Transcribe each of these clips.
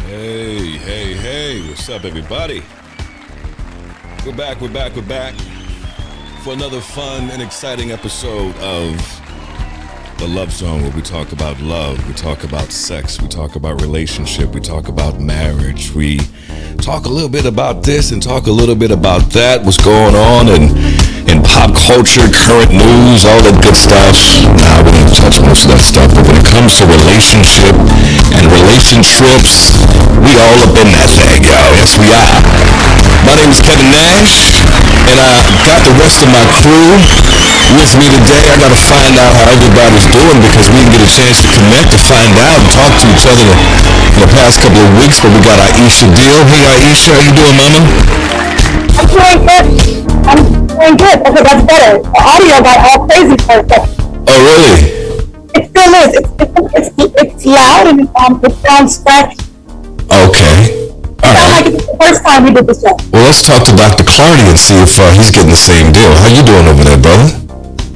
Hey, what's up, everybody? We're back for another fun and exciting episode of The Love Zone, where we talk about love, we talk about sex, we talk about relationship, we talk about marriage, we talk a little bit about this and talk a little bit about that, what's going on in pop culture, current news, all that good stuff. Nah, we didn't touch most of that stuff, but when it comes to relationship and relationships, we all up in that thing, yo. Yes, we are. My name is Kevin Nash, and I got the rest of my crew with me today. I gotta find out how everybody's doing because we didn't get a chance to connect, to find out, and talk to each other in the past couple of weeks. But we got Aishia deal. Hey Aishia, how you doing, mama? I'm doing good. I'm doing good. Okay, that's better. The audio got all crazy for a second. Oh really? It still is. It's loud and it sounds scratchy. Okay. All It sounds right. like it's the first time we did this show. Well, let's talk to Dr. Clardy and see if he's getting the same deal. How you doing over there, brother?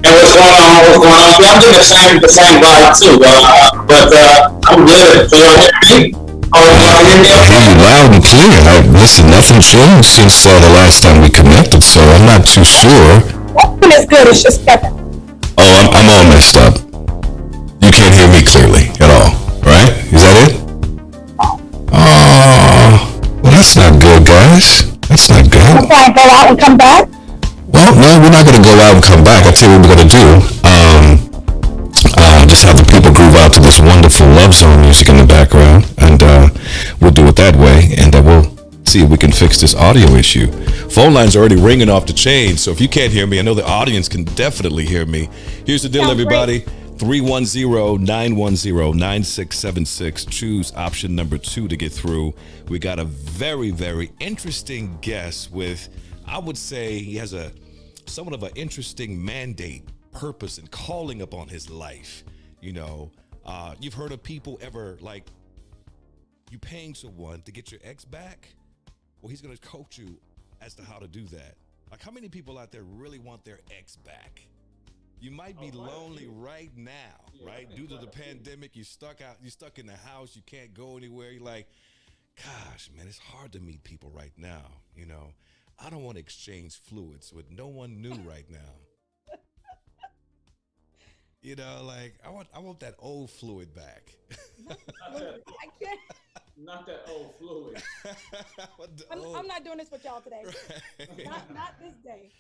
Hey, what's going on? What's going on? Yeah, I'm getting the same vibe too. I'm good. Can you hear me? Oh, you want to hear me? I hear you loud and clear. Listen, nothing changed since the last time we connected, so I'm not too sure. Nothing is good. It's just Kevin. Oh, I'm all messed up. You can't hear me clearly at all, right? Is that it? Oh, well, that's not good, guys. That's not good. I'm trying to go out and come back. Well, no, we're not going to go out and come back. I'll tell you what we're going to do. Just have the people groove out to this wonderful Love Zone music in the background, and we'll do it that way, and we'll see if we can fix this audio issue. Phone line's already ringing off the chain, so if you can't hear me, I know the audience can definitely hear me. Here's the deal, Sounds everybody. 310-910-9676. Choose option number 2 to get through. We got a very, very interesting guest with, I would say, he has somewhat of an interesting mandate, purpose, and calling upon his life. You know, you've heard of people ever, like, you paying someone to get your ex back? Well, he's going to coach you as to how to do that. Like, how many people out there really want their ex back? You might be lonely right now, right? Due to the pandemic, you're stuck in the house, you can't go anywhere. You're like, gosh, man, it's hard to meet people right now. You know, I don't want to exchange fluids with no one new right now. You know, like I want that old fluid back. I can't. Not that old fluid. I'm not doing this with y'all today. Right. Not this day.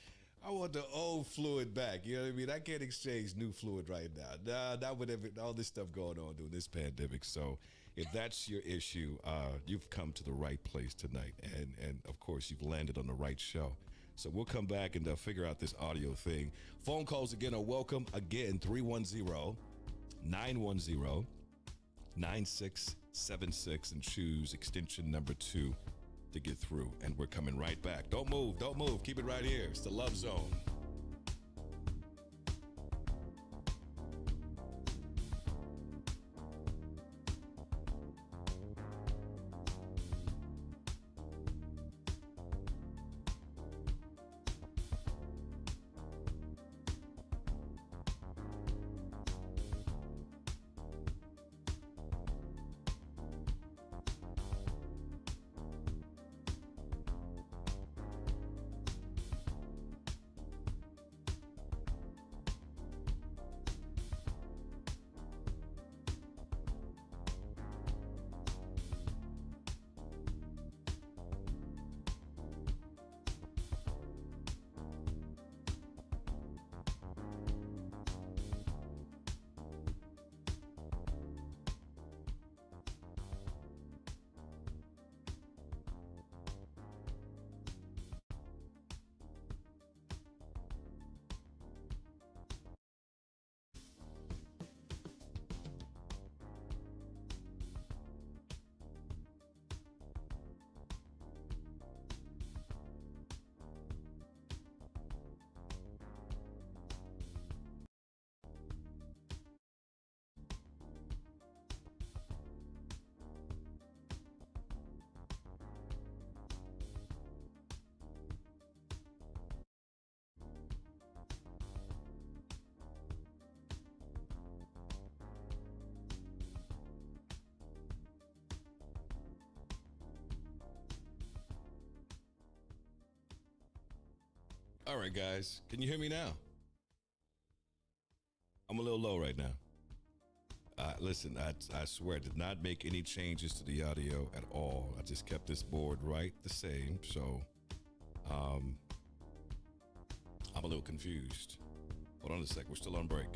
I want the old fluid back. You know what I mean? I can't exchange new fluid right now. Nah, not with all this stuff going on during this pandemic. So if that's your issue, you've come to the right place tonight. And of course, you've landed on the right show. So we'll come back and figure out this audio thing. Phone calls again are welcome. Again, 310-910-9676 and choose extension number 2 to get through, and we're coming right back. Don't move, keep it right here. It's the Love Zone. All right, guys. Can you hear me now? I'm a little low right now. Listen, I swear I did not make any changes to the audio at all. I just kept this board right the same. So I'm a little confused. Hold on a sec. We're still on break.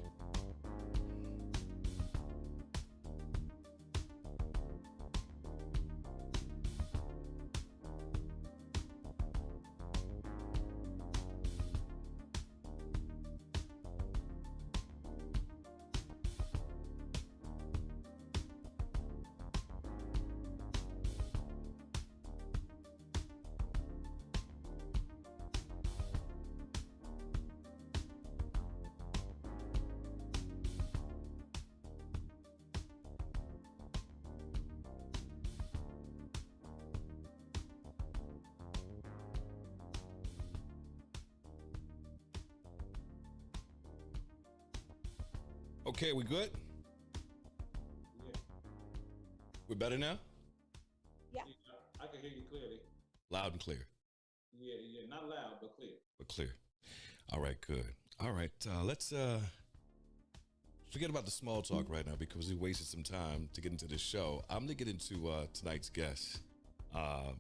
Okay, we good? Yeah. We're better now? Yeah. I can hear you clearly. Loud and clear. Yeah, not loud, but clear. But clear. All right, good. All right, let's forget about the small talk right now because we wasted some time to get into this show. I'm gonna get into tonight's guest,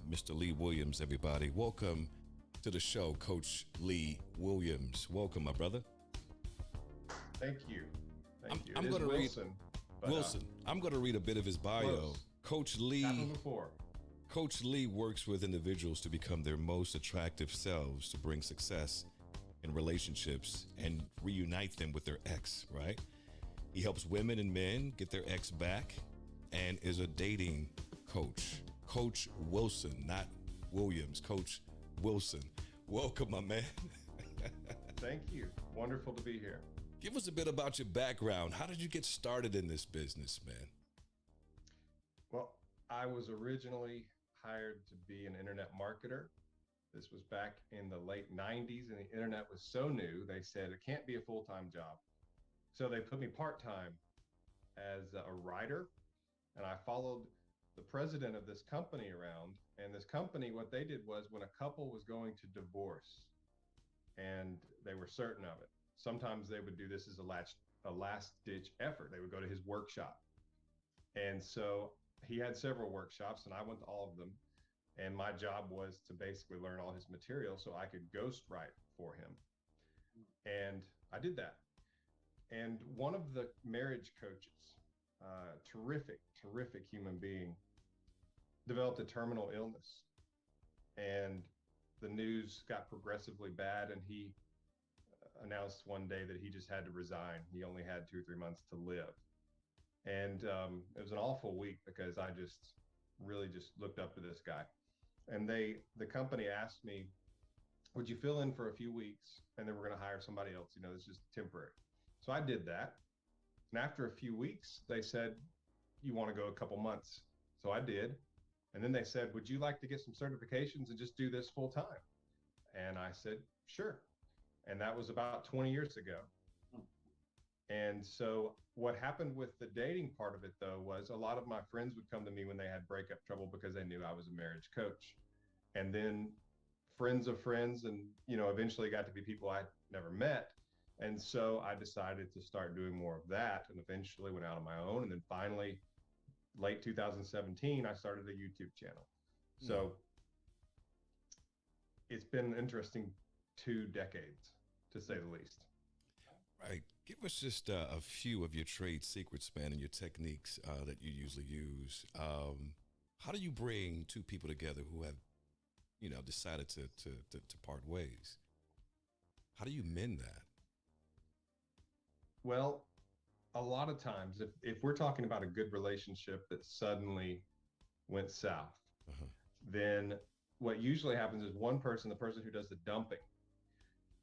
Mr. Lee Williams. Everybody, welcome to the show, Coach Lee Williams. Welcome, my brother. Thank you. Thank you. I'm going to read Wilson. But, Wilson. I'm going to read a bit of his bio. Close. Coach happened Lee. before. Coach Lee works with individuals to become their most attractive selves, to bring success in relationships and reunite them with their ex. Right? He helps women and men get their ex back, and is a dating coach. Coach Wilson, not Williams. Coach Wilson. Welcome, my man. Thank you. Wonderful to be here. Give us a bit about your background. How did you get started in this business, man? Well, I was originally hired to be an internet marketer. This was back in the late 90s, and the internet was so new, they said it can't be a full-time job. So they put me part-time as a writer, and I followed the president of this company around. And this company, what they did was when a couple was going to divorce and they were certain of it, sometimes they would do this as a last ditch effort. They would go to his workshop. And so he had several workshops and I went to all of them. And my job was to basically learn all his material so I could ghostwrite for him. And I did that. And one of the marriage coaches, terrific human being, developed a terminal illness. And the news got progressively bad, and he announced one day that he just had to resign. He only had 2 or 3 months to live. And it was an awful week because I just really just looked up to this guy. And the company asked me, would you fill in for a few weeks and then we're going to hire somebody else? You know, this is temporary. So I did that. And after a few weeks, they said, you want to go a couple months? So I did. And then they said, would you like to get some certifications and just do this full time? And I said, sure. And that was about 20 years ago. And so what happened with the dating part of it, though, was a lot of my friends would come to me when they had breakup trouble because they knew I was a marriage coach. And then friends of friends, and, you know, eventually got to be people I never met. And so I decided to start doing more of that, and eventually went out on my own. And then finally, late 2017, I started a YouTube channel. So it's been an interesting 2 decades, to say the least. Right. Give us just a few of your trade secrets, man, and your techniques that you usually use. How do you bring 2 people together who have, you know, decided to part ways? How do you mend that? Well, a lot of times, if we're talking about a good relationship that suddenly went south, then what usually happens is one person, the person who does the dumping,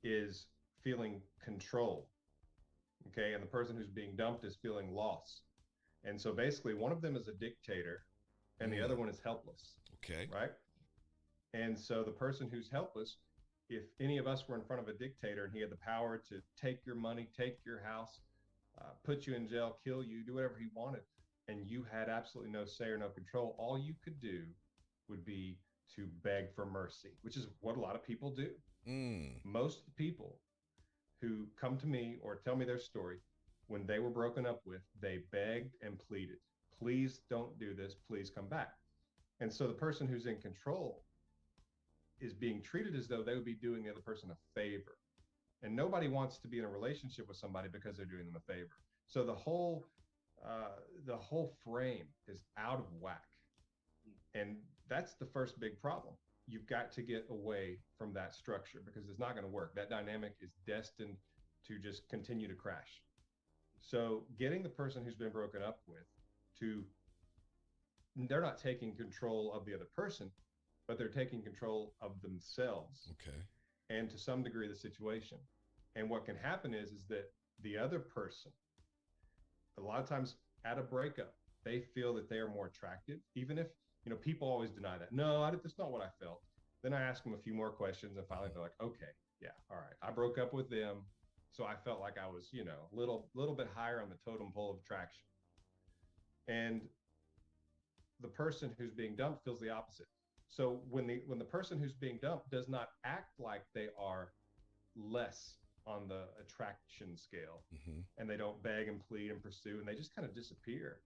is feeling control. Okay. And the person who's being dumped is feeling loss. And so basically one of them is a dictator and the other one is helpless. Okay. Right. And so the person who's helpless, if any of us were in front of a dictator and he had the power to take your money, take your house, put you in jail, kill you, do whatever he wanted, and you had absolutely no say or no control, all you could do would be to beg for mercy, which is what a lot of people do. Most people who come to me or tell me their story, when they were broken up with, they begged and pleaded, please don't do this, please come back. And so the person who's in control is being treated as though they would be doing the other person a favor. And nobody wants to be in a relationship with somebody because they're doing them a favor. So the whole frame is out of whack. And that's the first big problem. You've got to get away from that structure because it's not going to work. That dynamic is destined to just continue to crash. So getting the person who's been broken up with to, they're not taking control of the other person, but they're taking control of themselves. Okay. And to some degree the situation. And what can happen is that the other person, a lot of times at a breakup, they feel that they are more attractive, even if, people always deny that. No, that's not what I felt. Then I ask them a few more questions and finally they're like, okay, yeah, all right. I broke up with them. So I felt like I was, a little bit higher on the totem pole of attraction. And the person who's being dumped feels the opposite. So when the person who's being dumped does not act like they are less on the attraction scale, and they don't beg and plead and pursue, and they just kind of disappear,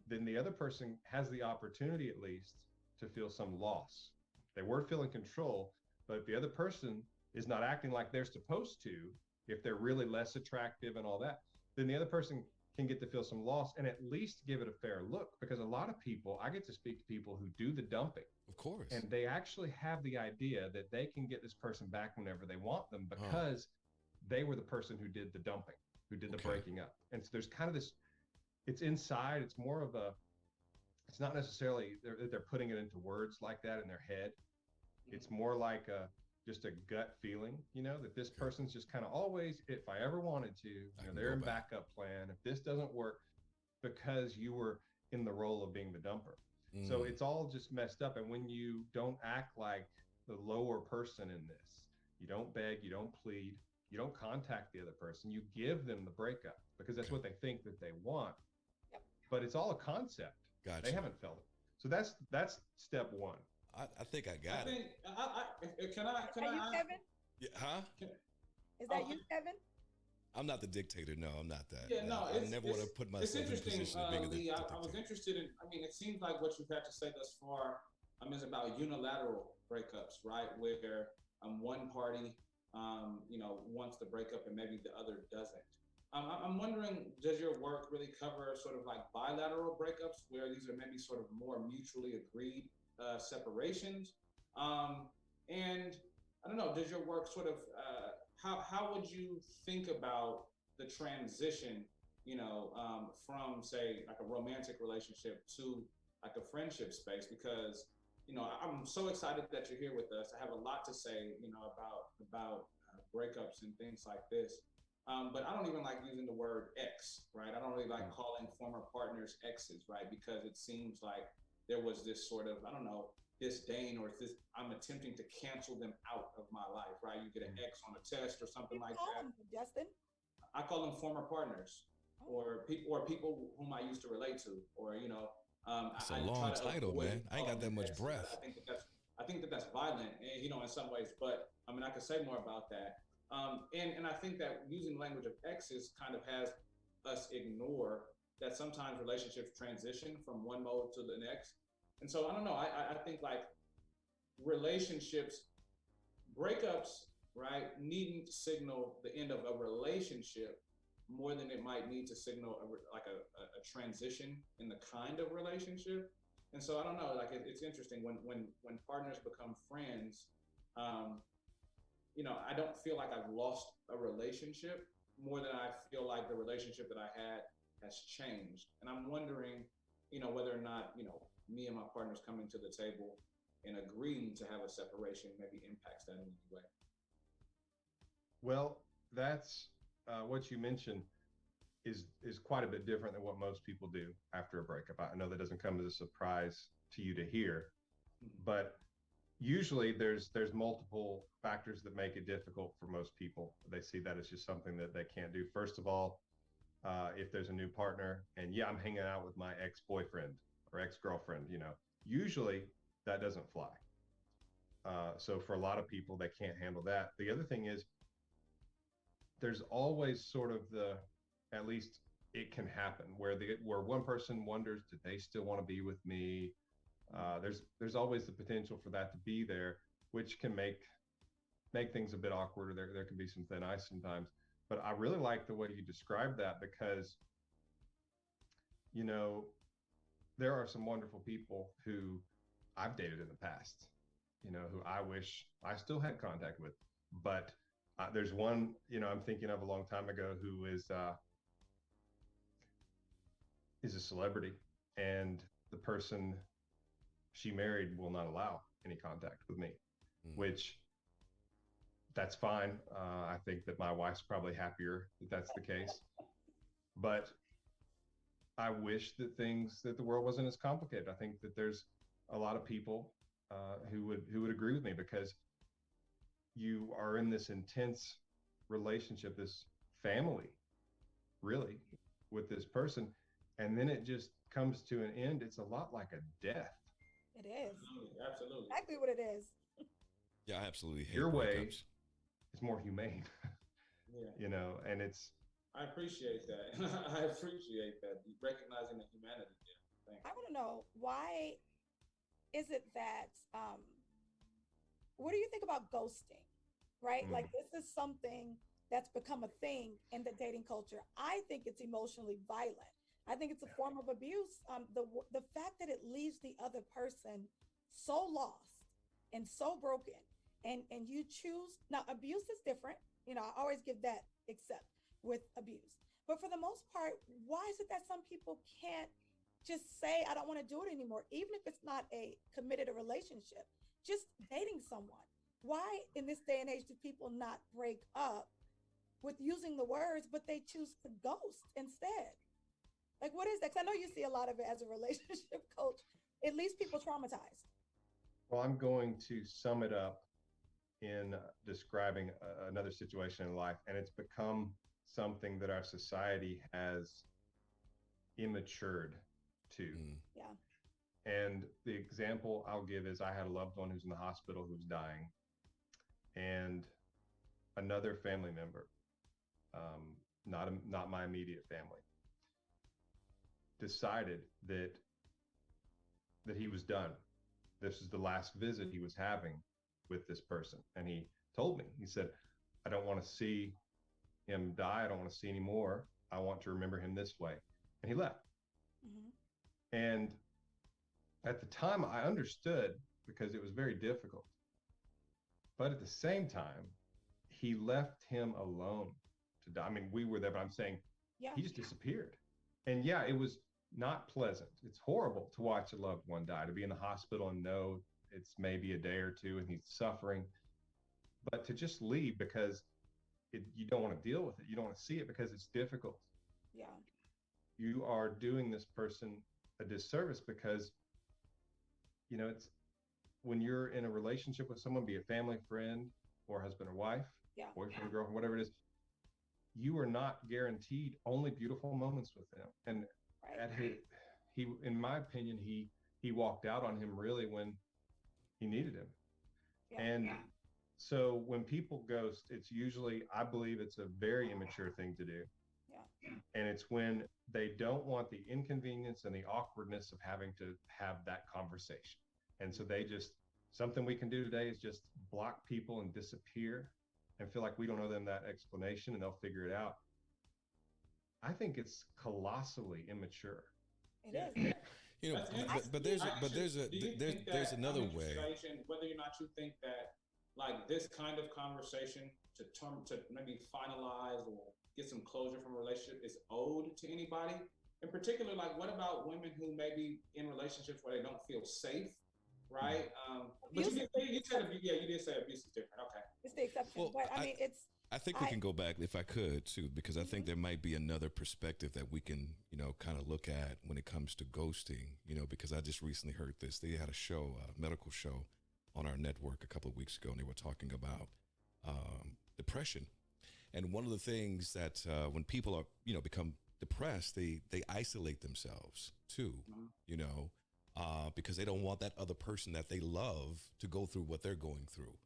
then the other person has the opportunity at least to feel some loss. They were feeling control, but if the other person is not acting like they're supposed to, if they're really less attractive and all that, then the other person can get to feel some loss and at least give it a fair look. Because a lot of people, I get to speak to people who do the dumping. Of course. And they actually have the idea that they can get this person back whenever they want them because they were the person who did the dumping, who did the breaking up. And so there's kind of this, it's inside, it's more of a, it's not necessarily they're putting it into words like that in their head. It's more like just a gut feeling, that this person's just kind of always, if I ever wanted to, they're in backup plan. If this doesn't work, because you were in the role of being the dumper. So it's all just messed up. And when you don't act like the lower person in this, you don't beg, you don't plead, you don't contact the other person, you give them the breakup because that's what they think that they want. Yep. But it's all a concept. Gotcha. They haven't felt it. So that's step one. I think I got it. Can I? You, Kevin? Yeah, huh? Is that you, Kevin? I'm not the dictator. No, I'm not that. Yeah, no. I never want to put myself in a position of being the Lee, dictator. I was interested in. It seems like what you've had to say thus far is about unilateral breakups, right? Where one party, wants to break up and maybe the other doesn't. I'm wondering, does your work really cover sort of like bilateral breakups where these are maybe sort of more mutually agreed separations? And I don't know, does your work sort of, how would you think about the transition, from say like a romantic relationship to like a friendship space? Because, I'm so excited that you're here with us. I have a lot to say, about breakups and things like this. But I don't even like using the word ex, right? I don't really like calling former partners exes, right? Because it seems like there was this sort of, I don't know, disdain or this, I'm attempting to cancel them out of my life, right? You get an X on a test or something like that. Justin? I call them former partners or people whom I used to relate to, or, It's a long title, man. I ain't got that much breath. I think that's violent, in some ways, but I could say more about that. And I think that using language of exes kind of has us ignore that sometimes relationships transition from one mode to the next. And so I don't know, I think like relationships, breakups, right, needn't signal the end of a relationship more than it might need to signal a transition in the kind of relationship. And so I don't know, like it's interesting when partners become friends, I don't feel like I've lost a relationship more than I feel like the relationship that I had has changed. And I'm wondering, whether or not, me and my partners coming to the table and agreeing to have a separation maybe impacts that in any way. Well, that's what you mentioned is quite a bit different than what most people do after a breakup. I know that doesn't come as a surprise to you to hear, but usually there's multiple factors that make it difficult for most people. They see that as just something that they can't do. First of all, if there's a new partner and I'm hanging out with my ex-boyfriend or ex-girlfriend, usually that doesn't fly. So for a lot of people, they can't handle that. The other thing is, there's always sort of at least it can happen where one person wonders, did they still want to be with me? There's always the potential for that to be there, which can make things a bit awkward. There can be some thin ice sometimes. But I really like the way you described that, because there are some wonderful people who I've dated in the past, who I wish I still had contact with. But there's one, I'm thinking of a long time ago, who is a celebrity, and the person she married will not allow any contact with me, which that's fine. I think that my wife's probably happier that that's the case. But I wish that the world wasn't as complicated. I think that there's a lot of people who would agree with me, because you are in this intense relationship, this family, really, with this person, and then it just comes to an end. It's a lot like a death. It is. Absolutely. Exactly what it is. Yeah, I absolutely hate Your way breakups. is more humane. Yeah. And it's. I appreciate that. I appreciate that. Recognizing the humanity there. I want to know, why is it that, what do you think about ghosting, right? Like, this is something that's become a thing in the dating culture. I think it's emotionally violent. I think it's a form of abuse. The fact that it leaves the other person so lost and so broken, and you choose, now abuse is different. I always give that except with abuse. But for the most part, why is it that some people can't just say, I don't want to do it anymore, even if it's not a committed relationship, just dating someone? Why in this day and age do people not break up with using the words, but they choose to ghost instead? Like, what is that? 'Cause I know you see a lot of it as a relationship coach. It leaves people traumatized. Well, I'm going to sum it up in describing another situation in life, and it's become something that our society has immatured to. Yeah. And the example I'll give is, I had a loved one who's in the hospital who's dying, and another family member, not my immediate family, decided that he was done. This is the last visit he was having with this person. And he told me, he said, I don't want to see him die. I don't want to see any more. I want to remember him this way. And he left. And at the time I understood, because it was very difficult. But at the same time, he left him alone to die. I mean, we were there, but I'm saying, he just disappeared. And yeah, it was not pleasant. It's horrible to watch a loved one die, to be in the hospital and know it's maybe a day or two and he's suffering. But to just leave because you don't want to deal with it, you don't want to see it because it's difficult. Yeah. You are doing this person a disservice, because it's when you're in a relationship with someone, be it family, friend, or husband or wife, boyfriend, girlfriend, whatever it is, you are not guaranteed only beautiful moments with them. And he, in my opinion, he walked out on him really when he needed him. So when people ghost, it's usually, I believe it's a very immature thing to do. And it's when they don't want the inconvenience and the awkwardness of having to have that conversation. And so they just, something we can do today is just block people and disappear and feel like we don't owe them that explanation and they'll figure it out. I think it's colossally immature. It is. But there's another way. Whether or not you think that, like, this kind of conversation to maybe finalize or get some closure from a relationship is owed to anybody. In particular, like, what about women who may be in relationships where they don't feel safe, right? But you did say abuse is different. Okay. It's the exception. Well, but I mean, I think we can go back, if I could, too, because I think there might be another perspective that we can, kind of look at when it comes to ghosting, because I just recently heard this. They had a show, a medical show on our network a couple of weeks ago, and they were talking about depression. And one of the things that when people are, become depressed, they isolate themselves too, because they don't want that other person that they love to go through what they're going through.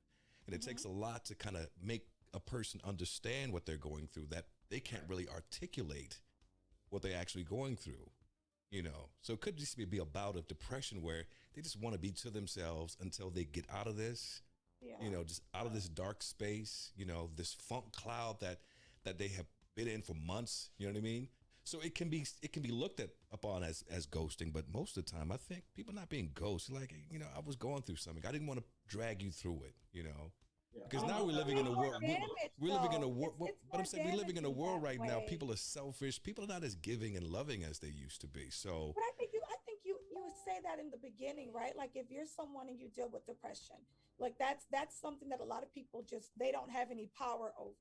And it takes a lot to kind of make a person understand what they're going through, that they can't really articulate what they're actually going through, you know. So it could just be a bout of depression where they just want to be to themselves until they get out of this, you know, just out of this dark space, you know, this funk cloud that they have been in for months, you know what I mean? So it can be looked at upon as ghosting, but most of the time I think people not being ghosted, like, you know, I was going through something. I didn't want to drag you through it, you know. Because now we're living in a world. We're living in a world. But I'm saying we're living in a world right now. People are selfish. People are not as giving and loving as they used to be. So, but I think you would say that in the beginning, right? Like if you're someone and you deal with depression, like that's something that a lot of people just they don't have any power over.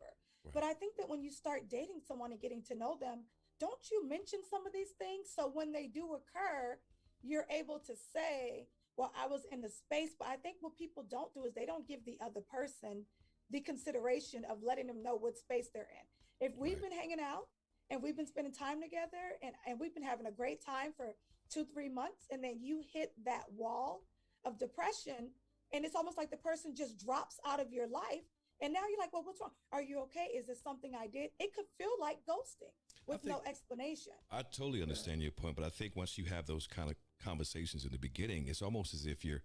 Right. But I think that when you start dating someone and getting to know them, don't you mention some of these things so when they do occur, you're able to say, well, I was in the space. But I think what people don't do is they don't give the other person the consideration of letting them know what space they're in. If we've been hanging out and we've been spending time together and we've been having a great time for 2-3 months, and then you hit that wall of depression, and it's almost like the person just drops out of your life. And now you're like, well, what's wrong? Are you okay? Is this something I did? It could feel like ghosting with no explanation. I totally understand your point, but I think once you have those kind of conversations in the beginning, it's almost as if you're,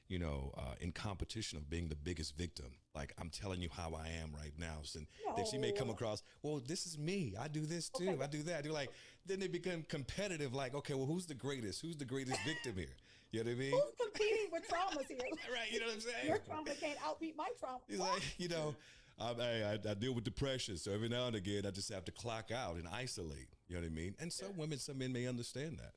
you know, in competition of being the biggest victim. Like, I'm telling you how I am right now. So then she may come across, well, this is me. I do this too. Okay. I do that. You're like, then they become competitive. Like, okay, well, who's the greatest? Who's the greatest victim here? You know what I mean? Who's competing with traumas here? Right. You know what I'm saying? Your trauma can't outbeat my trauma. He's like, you know, I deal with depression. So every now and again, I just have to clock out and isolate. You know what I mean? And some women, some men may understand that.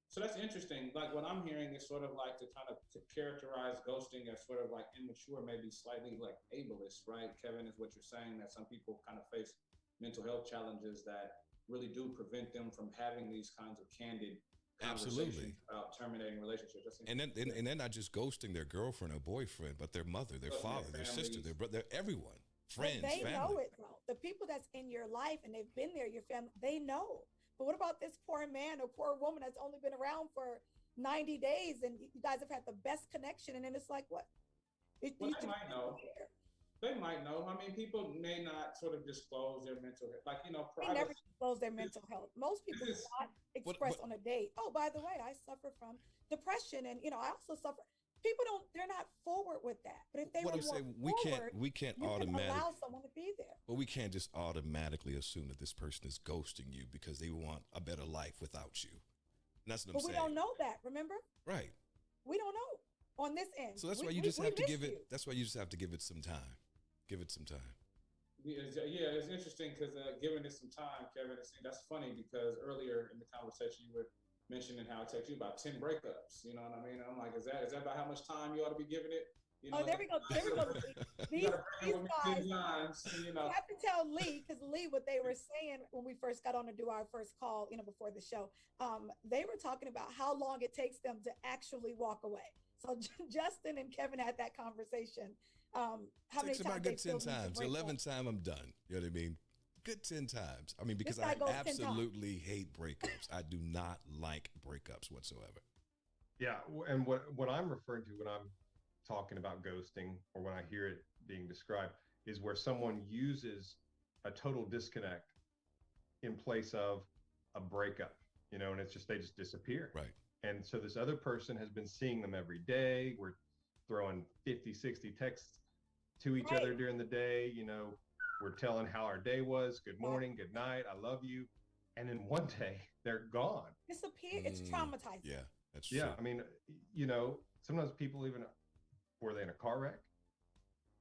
So that's interesting. Like what I'm hearing is sort of like to characterize ghosting as sort of like immature, maybe slightly like ableist, right? Kevin, is what you're saying, that some people kind of face mental health challenges that really do prevent them from having these kinds of candid conversations about terminating relationships. And then they're not just ghosting their girlfriend or boyfriend, but their mother, their father, their sister, their brother, everyone, friends, but they family. know it though. The people that's in your life and they've been there, your family, they know. But what about this poor man or poor woman that's only been around for 90 days and you guys have had the best connection, and then it's like, what? They might know. They might know. I mean, people may not sort of disclose their mental health. Like, you know, they never disclose their mental health. Most people do not express on a date, oh, by the way, I suffer from depression, and, you know, I also suffer. People they're not forward with that. But if they were more forward, we can't you automatically allow someone to be there. But we can't just automatically assume that this person is ghosting you because they want a better life without you. And that's what I'm saying. But we don't know that, remember? Right. We don't know on this end. So that's why you just have to give it. That's why you just have to give it some time. Give it some time. Yeah, it's interesting because giving it some time, Kevin. That's funny because earlier in the conversation you were mentioning how it takes you about 10 breakups. You know what I mean? I'm like, is that about how much time you ought to be giving it? You know, there we go. These guys, you know. I have to tell Lee, because Lee, what they were saying when we first got on to do our first call, you know, before the show, they were talking about how long it takes them to actually walk away. So Justin and Kevin had that conversation. How takes many about good 10 times. 11th time I'm done. You know what I mean? Good 10 times. I mean, because I absolutely hate breakups. I do not like breakups whatsoever. Yeah, and what I'm referring to when I'm talking about ghosting, or when I hear it being described, is where someone uses a total disconnect in place of a breakup, you know, and it's just, they just disappear. Right. And so this other person has been seeing them every day. We're throwing 50, 60 texts to each other during the day. You know, we're telling how our day was. Good morning, good night, I love you. And then one day they're gone. Disappear. It's traumatizing. Yeah, that's true. Yeah, I mean, you know, sometimes people even, were they in a car wreck?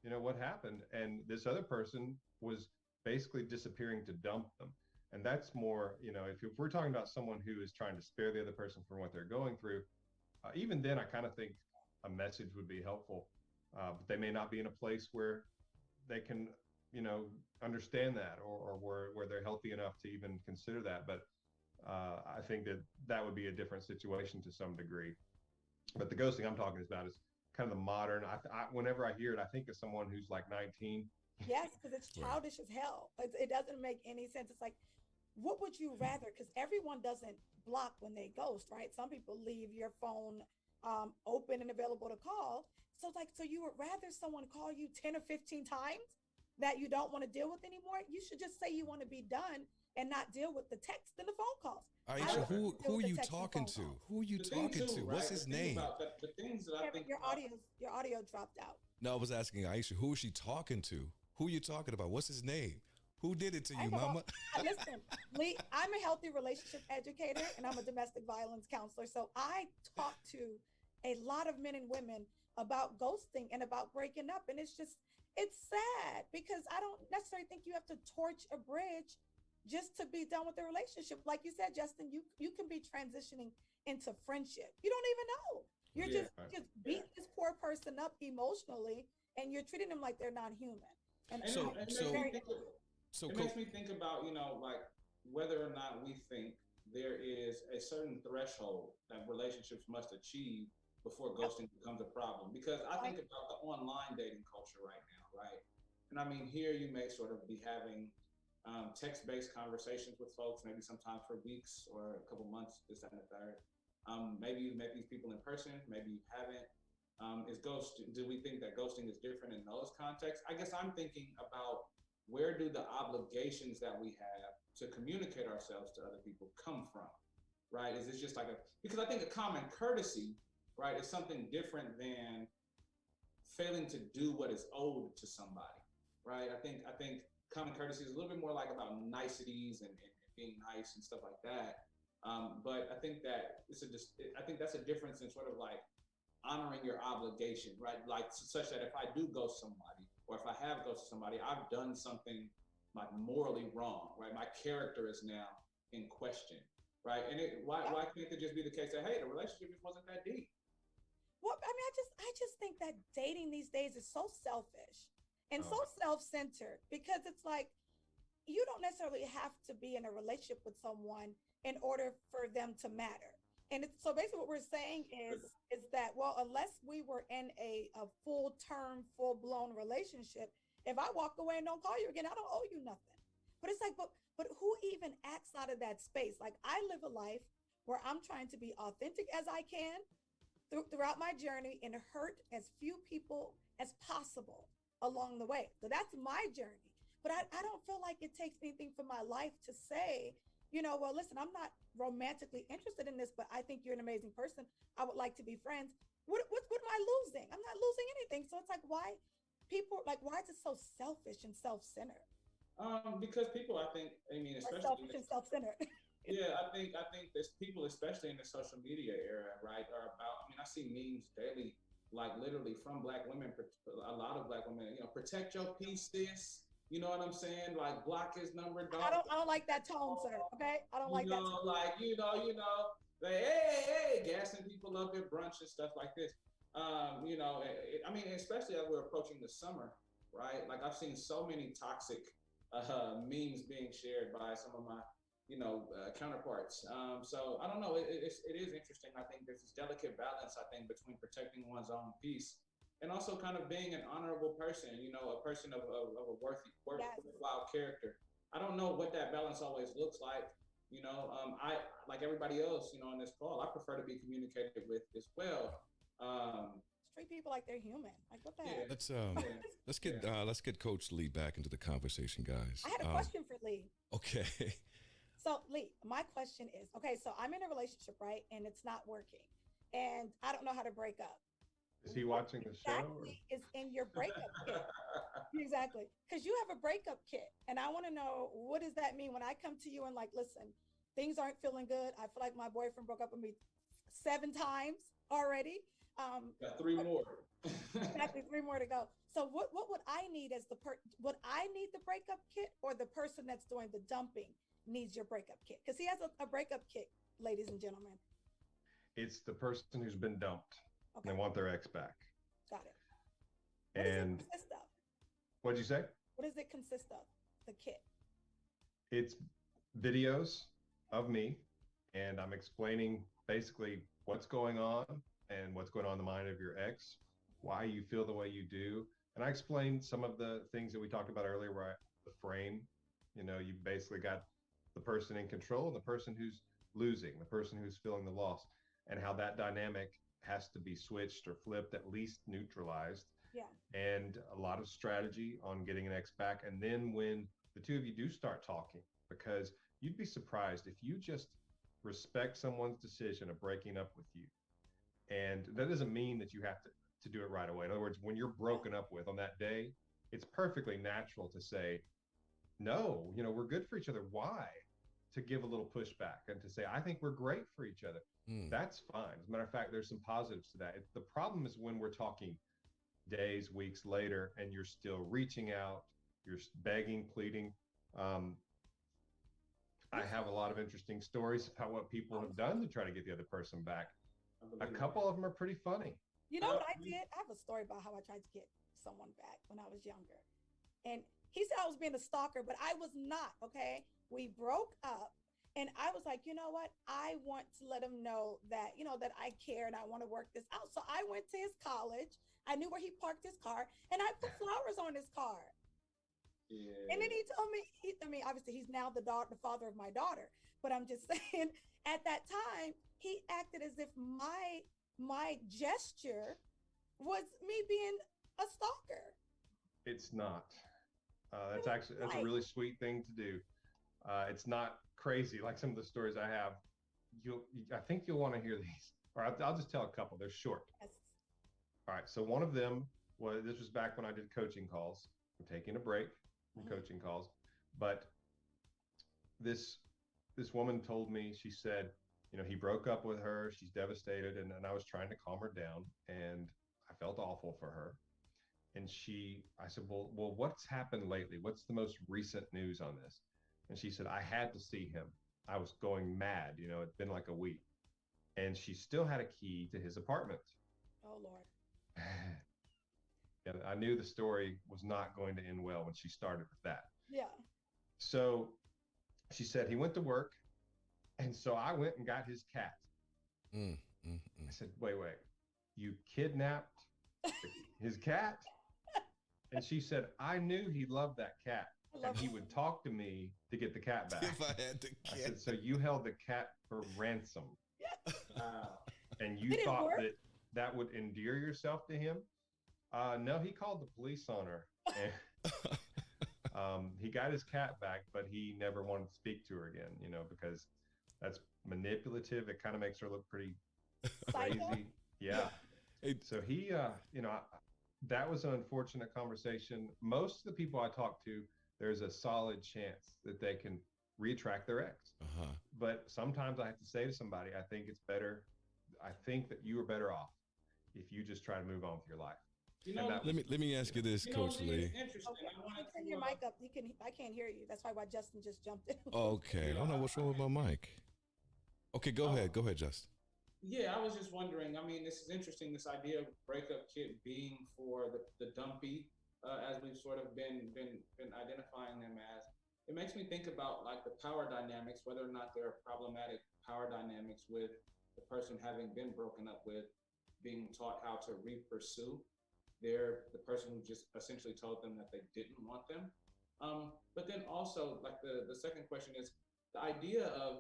You know, what happened? And this other person was basically disappearing to dump them. And that's more, you know, if we're talking about someone who is trying to spare the other person from what they're going through, even then I kind of think a message would be helpful. But they may not be in a place where they can, you know, understand that, or where they're healthy enough to even consider that. But I think that would be a different situation to some degree. But the ghosting I'm talking about is kind of the modern. Whenever I hear it, I think of someone who's like 19. Yes, because it's childish as hell. It doesn't make any sense. It's like, what would you rather? Because everyone doesn't block when they ghost, right? Some people leave your phone open and available to call. So it's like, so you would rather someone call you 10 or 15 times that you don't want to deal with anymore? You should just say you want to be done and not deal with the text and the phone calls. Aisha, who are you talking to? Who are you talking to? What's his name? The things that I think your audio dropped out. No, I was asking Aisha, who is she talking to? Who are you talking about? What's his name? Who did it to you, mama? Listen, Lee, I'm a healthy relationship educator and I'm a domestic violence counselor. So I talk to a lot of men and women about ghosting and about breaking up. And it's sad because I don't necessarily think you have to torch a bridge just to be done with the relationship. Like you said, Justin, you can be transitioning into friendship. You don't even know. You're just beating this poor person up emotionally and you're treating them like they're not human. And it makes me think about, like whether or not we think there is a certain threshold that relationships must achieve before ghosting becomes a problem. Because I think about the online dating culture right now, right? And I mean, here you may sort of be having text-based conversations with folks, maybe sometimes for weeks or a couple months, this, that, and the third. Maybe you've met these people in person, maybe you haven't. Do we think that ghosting is different in those contexts? I guess I'm thinking about where do the obligations that we have to communicate ourselves to other people come from, right? Is this just because I think a common courtesy, right, is something different than failing to do what is owed to somebody, right? I think common courtesy is a little bit more like about niceties and being nice and stuff like that. But I think that I think that's a difference in sort of like honoring your obligation, right? Like such that if I do ghost somebody, or if I have ghosted somebody, I've done something like morally wrong, right? My character is now in question, right? And why can't it just be the case that, hey, the relationship just wasn't that deep? Well, I mean, I just think that dating these days is so selfish and so self-centered because it's like you don't necessarily have to be in a relationship with someone in order for them to matter. And so basically what we're saying is that, well, unless we were in a full-term, full-blown relationship, if I walk away and don't call you again, I don't owe you nothing. But it's like, but who even acts out of that space? Like I live a life where I'm trying to be authentic as I can throughout my journey and hurt as few people as possible along the way. So that's my journey. But I don't feel like it takes anything from my life to say, well, listen, I'm not romantically interested in this, but I think you're an amazing person. I would like to be friends. What am I losing? I'm not losing anything. So it's like, why is it so selfish and self-centered? Because people, I mean, especially selfish and self-centered. Yeah, I think there's people, especially in the social media era, right, are about. I mean, I see memes daily, like literally from Black women, a lot of Black women, protect your peace, sis. You know what I'm saying? Like block his number. I don't like that tone, sir. Okay, I don't like that tone. Like they hey, gassing people up at brunch and stuff like this. I mean, especially as we're approaching the summer, right? Like I've seen so many toxic memes being shared by some of my counterparts. So I don't know. It is interesting. I think there's this delicate balance. I think between protecting one's own peace and also kind of being an honorable person, a person of a worthwhile character. I don't know what that balance always looks like. I, like everybody else, on this call, I prefer to be communicated with as well. Treat people like they're human. Like what the heck? Let's get Coach Lee back into the conversation, guys. I had a question for Lee. Okay. So Lee, my question is, okay, so I'm in a relationship, right? And it's not working. And I don't know how to break up. Is he watching the show? Exactly is in your breakup kit. Exactly. Because you have a breakup kit. And I want to know, what does that mean when I come to you and like, listen, things aren't feeling good. I feel like my boyfriend broke up with me 7 times already. Got 3 more. Exactly, 3 more to go. So what would I need as would I need the breakup kit, or the person that's doing the dumping needs your breakup kit? Because he has a breakup kit, ladies and gentlemen. It's the person who's been dumped. Okay. And they want their ex back. Got it. What does it consist of? What'd you say? What does it consist of, the kit? It's videos of me, and I'm explaining basically what's going on and what's going on in the mind of your ex, why you feel the way you do. And I explained some of the things that we talked about earlier, where the frame, you basically got the person in control and the person who's losing, the person who's feeling the loss, and how that dynamic has to be switched or flipped, at least neutralized, Yeah. and a lot of strategy on getting an ex back. And then when the two of you do start talking, because you'd be surprised if you just respect someone's decision of breaking up with you. And that doesn't mean that you have to do it right away. In other words, when you're broken up with on that day, it's perfectly natural to say, no, we're good for each other. Why? To give a little pushback and to say, I think we're great for each other. That's fine. As a matter of fact, there's some positives to that. The problem is when we're talking days, weeks later, and you're still reaching out, you're begging, pleading. I have a lot of interesting stories about what people have done to try to get the other person back. A couple of them are pretty funny. You know what I did? I have a story about how I tried to get someone back when I was younger. And he said I was being a stalker, but I was not, okay? We broke up and I was like, you know what? I want to let him know that, that I care and I want to work this out. So I went to his college. I knew where he parked his car and I put flowers on his car. Yeah. And then he told me, obviously he's now the father of my daughter, but I'm just saying at that time, he acted as if my gesture was me being a stalker. It's not. That's a really sweet thing to do. It's not crazy like some of the stories I have. I think you'll want to hear these. Or I'll just tell a couple. They're short. Yes. All right. So one of them this was back when I did coaching calls. I'm taking a break from coaching calls, but this woman told me, she said, he broke up with her. She's devastated, and I was trying to calm her down, and I felt awful for her. And I said, well, what's happened lately? What's the most recent news on this? And she said, I had to see him. I was going mad. It'd been like a week. And she still had a key to his apartment. Oh, Lord. And I knew the story was not going to end well when she started with that. Yeah. So she said he went to work. And so I went and got his cat. I said, wait, you kidnapped his cat? And she said, I knew he loved that cat. And he would talk to me to get the cat back. If I had the cat. I said, so you held the cat for ransom. And you thought that would endear yourself to him? No, he called the police on her. And, he got his cat back, but he never wanted to speak to her again, because that's manipulative. It kind of makes her look pretty crazy. Yeah. So he, that was an unfortunate conversation. Most of the people I talk to, there's a solid chance that they can reattract their ex. But sometimes I have to say to somebody, I think that you are better off if you just try to move on with your life. Let me ask you this, Coach Lee. Interesting. Turn your mic up. I can't hear you. That's why Justin just jumped in. Okay. I don't know what's wrong with my mic. Okay, go ahead, Justin. Yeah, I was just wondering. I mean, this is interesting. This idea of breakup kit being for the dumpy, as we've sort of been identifying them as. It makes me think about like the power dynamics, whether or not there are problematic power dynamics with the person having been broken up with, being taught how to re-pursue the person who just essentially told them that they didn't want them. But then also, like the second question is the idea of,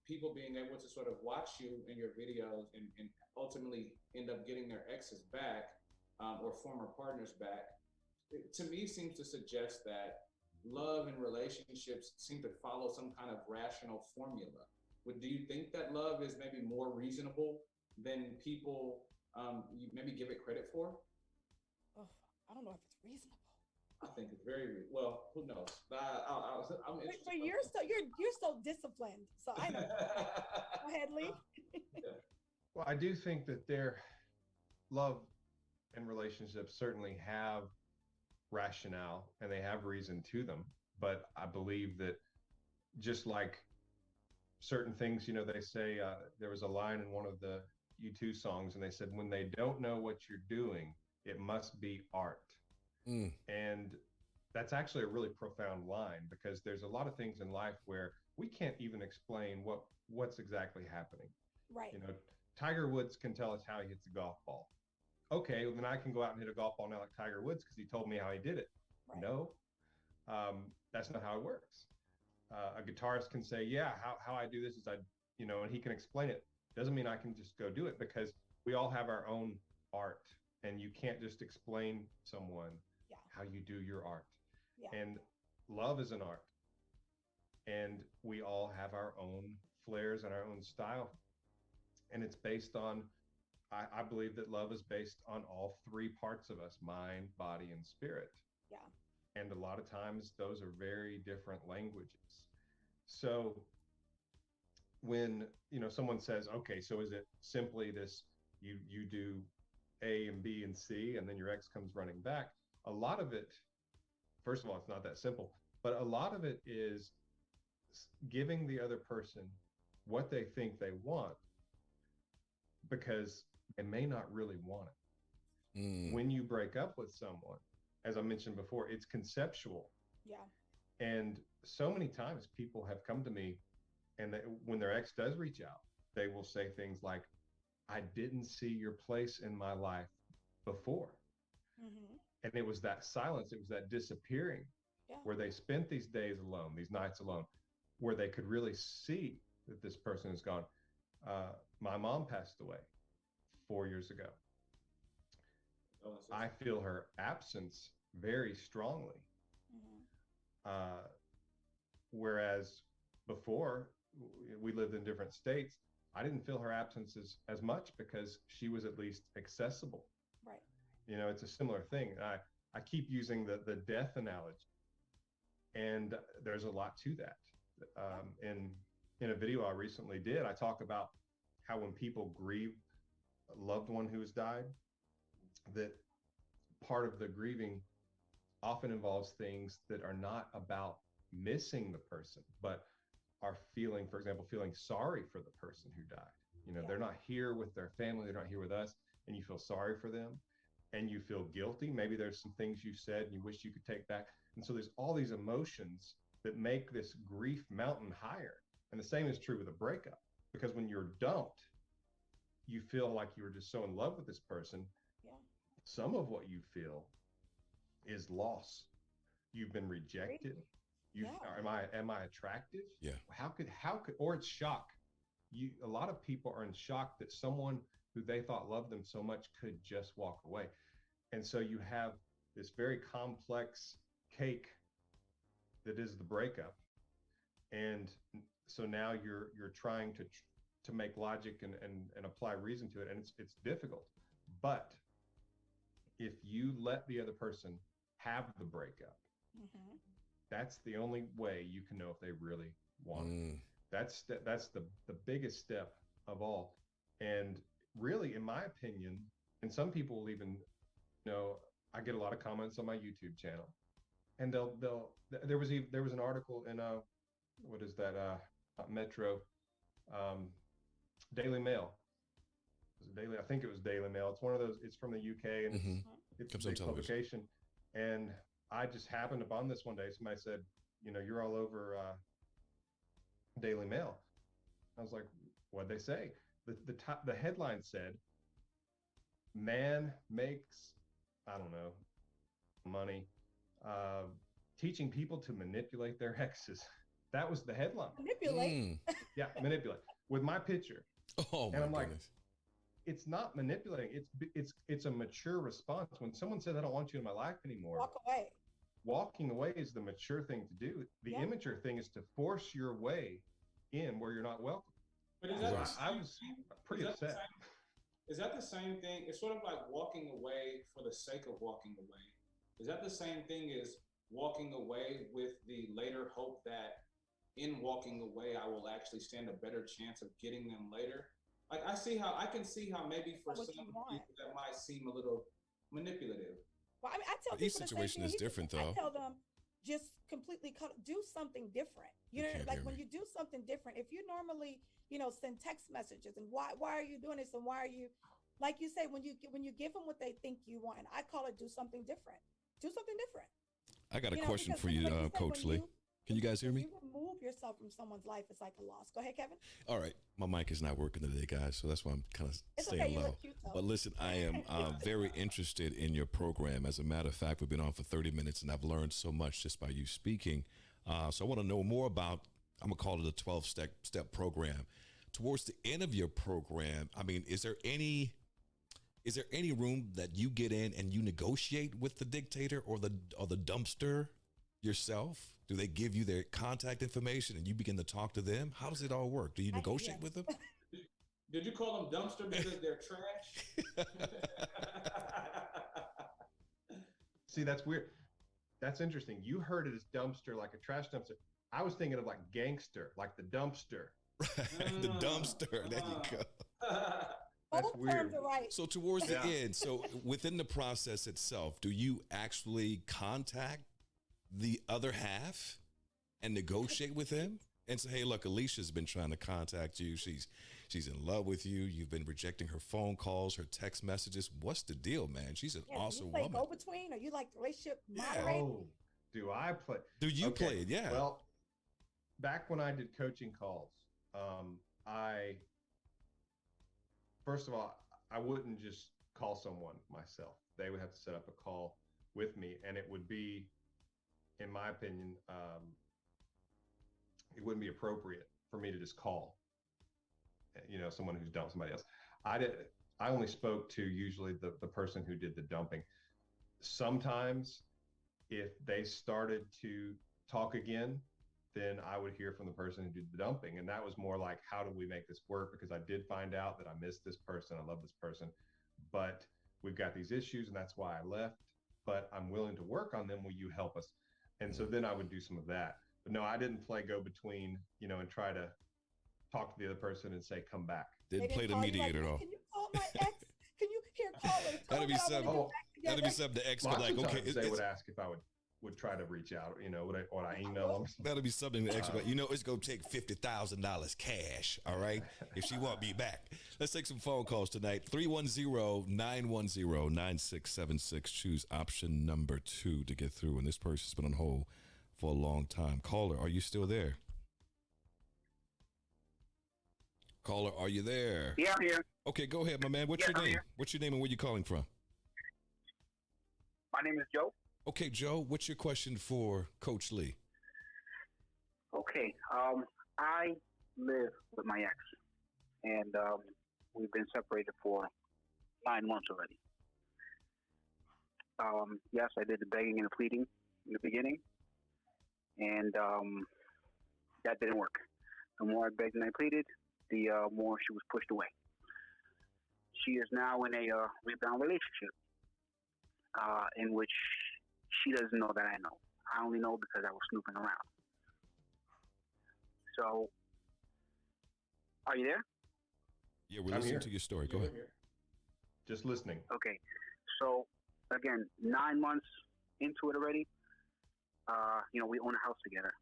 people being able to sort of watch you in your videos and ultimately end up getting their exes back or former partners back, to me seems to suggest that love and relationships seem to follow some kind of rational formula. Do you think that love is maybe more reasonable than people maybe give it credit for? Oh, I don't know if it's reasonable. I think it's very well. Who knows? I'm interested. But you're so disciplined. So I know. Go ahead, Lee. Well, I do think that their love and relationships certainly have rationale and they have reason to them. But I believe that just like certain things, they say there was a line in one of the U2 songs, and they said, when they don't know what you're doing, it must be art. And that's actually a really profound line, because there's a lot of things in life where we can't even explain what's exactly happening. Right. Tiger Woods can tell us how he hits a golf ball. Okay, well, then I can go out and hit a golf ball now like Tiger Woods because he told me how he did it. Right. No, that's not how it works. a guitarist can say, yeah, how I do this is and he can explain it. Doesn't mean I can just go do it, because we all have our own art, and you can't just explain someone how you do your art. And love is an art, and we all have our own flares and our own style. And it's based on, I believe that love is based on all three parts of us: mind, body, and spirit. And a lot of times those are very different languages. So when someone says, okay, so is it simply this, you do A and B and C, and then your ex comes running back? A lot of it, first of all, it's not that simple, but a lot of it is giving the other person what they think they want, because they may not really want it. When you break up with someone, as I mentioned before, it's conceptual. And so many times people have come to me, and when their ex does reach out, they will say things like, I didn't see your place in my life before. And it was that silence, it was that disappearing, where they spent these days alone, these nights alone, where they could really see that this person is gone. My mom passed away 4 years ago. I feel her absence very strongly. Whereas before, we lived in different states, I didn't feel her absence as much, because she was at least accessible. It's a similar thing. I keep using the death analogy, and there's a lot to that. In a video I recently did, I talk about how when people grieve a loved one who has died, that part of the grieving often involves things that are not about missing the person, but are feeling, for example, feeling sorry for the person who died. They're not here with their family, they're not here with us, and you feel sorry for them, and you feel guilty. Maybe there's some things you said and you wish you could take back. And so there's all these emotions that make this grief mountain higher. And the same is true with a breakup, because when you don't, you feel like you were just so in love with this person. Some of what you feel is loss. You've been rejected. Am I attractive? How could, or it's shock. A lot of people are in shock that someone who they thought loved them so much could just walk away. And so you have this very complex cake that is the breakup. And so now you're trying to make logic and apply reason to it, and it's difficult. But if you let the other person have the breakup, that's the only way you can know if they really want it. That's the biggest step of all. And really, in my opinion, and some people will even, I get a lot of comments on my YouTube channel, and there was an article in what is that, Metro, Daily Mail. I think it was Daily Mail. It's one of those, it's from the UK, and it's a big publication. And I just happened upon this one day. Somebody said, you're all over Daily Mail. I was like, what'd they say? The headline said, man makes, I don't know, money teaching people to manipulate their exes. That was the headline. Manipulate. Yeah, manipulate with my picture. Oh, my and I'm goodness. like, it's not manipulating. It's a mature response. When someone says, I don't want you in my life anymore, Walk away. Walking away is the mature thing to do. The immature thing is to force your way in where you're not welcome. But is So that I was pretty upset. Is that the same thing? It's sort of like walking away for the sake of walking away. Is that the same thing as walking away with the later hope that in walking away, I will actually stand a better chance of getting them later? Like I can see how maybe for some people that might seem a little manipulative. Well, I mean, I tell Each people situation is different, though. I tell them just completely do something different. Like when you do something different, if you normally, send text messages and why are you doing this and why are you, like you say, when you give them what they think you want, I call it do something different. Do something different. I got a question for you, Coach Lee. Can you guys hear me? You remove yourself from someone's life, it's like a loss. Go ahead, Kevin. All right. My mic is not working today, guys, so that's why I'm kind of staying low. But listen, I am very interested in your program. As a matter of fact, we've been on for 30 minutes, and I've learned so much just by you speaking. So I want to know more about. I'm gonna call it a 12-step program. Towards the end of your program, I mean, is there any room that you get in and you negotiate with the dictator or the dumpster yourself? Do they give you their contact information and you begin to talk to them? How does it all work? Do you negotiate with them? Did you call them dumpster because they're trash? See, that's weird. That's interesting. You heard it as dumpster, like a trash dumpster. I was thinking of like gangster, like the dumpster. The dumpster. There you go. That's Both weird. terms are right. So towards the Yeah. end, so within the process itself, do you actually contact the other half and negotiate with him and say, hey, look, Alicia's been trying to contact you. She's in love with you. You've been rejecting her phone calls, her text messages. What's the deal, man? She's an awesome you play woman. Go between, or you like the relationship Yeah. moderator? Oh, do I play? Do you Okay. play it? Yeah. Well, back when I did coaching calls, first of all, I wouldn't just call someone myself. They would have to set up a call with me, and it would be, in my opinion, it wouldn't be appropriate for me to just call, someone who's dumped somebody else. I only spoke to usually the person who did the dumping. Sometimes if they started to talk again, then I would hear from the person who did the dumping. And that was more like, how do we make this work? Because I did find out that I missed this person. I love this person, but we've got these issues and that's why I left, but I'm willing to work on them. Will you help us? And so then I would do some of that. But no, I didn't play go between, and try to talk to the other person and say, come back. Didn't play the call you mediator at all. Can you call my ex? Can you hear caller? That'd be something. Oh, That'd be something the ex would Lots like. of Okay, times they would ask if I would try to reach out, would I email them? that'll be something the ex would like. It's gonna take $50,000 cash. All right, if she want me back. Let's take some phone calls tonight. 310-910-9676. Choose option number 2 to get through. And this person's been on hold for a long time. Caller, are you still there? Caller, are you there? Yeah, I'm here. Okay, go ahead, my man. What's Yeah, your I'm name? here. What's your name and where you calling from? My name is Joe. Okay, Joe, what's your question for Coach Lee? Okay. I live with my ex, and we've been separated for 9 months already. Yes, I did the begging and the pleading in the beginning, and that didn't work. The more I begged and I pleaded, the more she was pushed away. She is now in a rebound relationship in which she doesn't know that I know. I only know because I was snooping around. So, are you there? Yeah, we're I'm listening here. to your story. Go ahead. Just listening. Okay. So, again, 9 months into it already. We own a house together.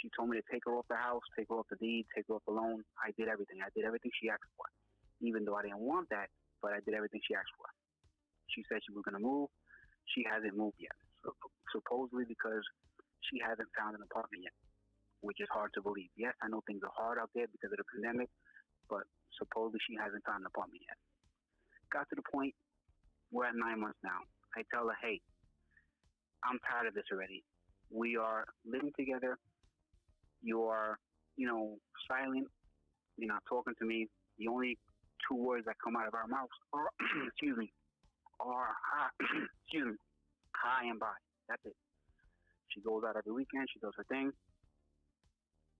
She told me to take her off the house, take her off the deed, take her off the loan. I did everything. I did everything she asked for, even though I didn't want that, but I did everything she asked for. She said she was going to move. She hasn't moved yet, supposedly because she hasn't found an apartment yet, which is hard to believe. Yes, I know things are hard out there because of the pandemic, but supposedly she hasn't found an apartment yet. Got to the point, we're at 9 months now. I tell her, hey, I'm tired of this already. We are living together. You are, silent. You're not talking to me. The only 2 words that come out of our mouths are, excuse me, are hi, excuse me, hi and bye. That's it. She goes out every weekend. She does her thing.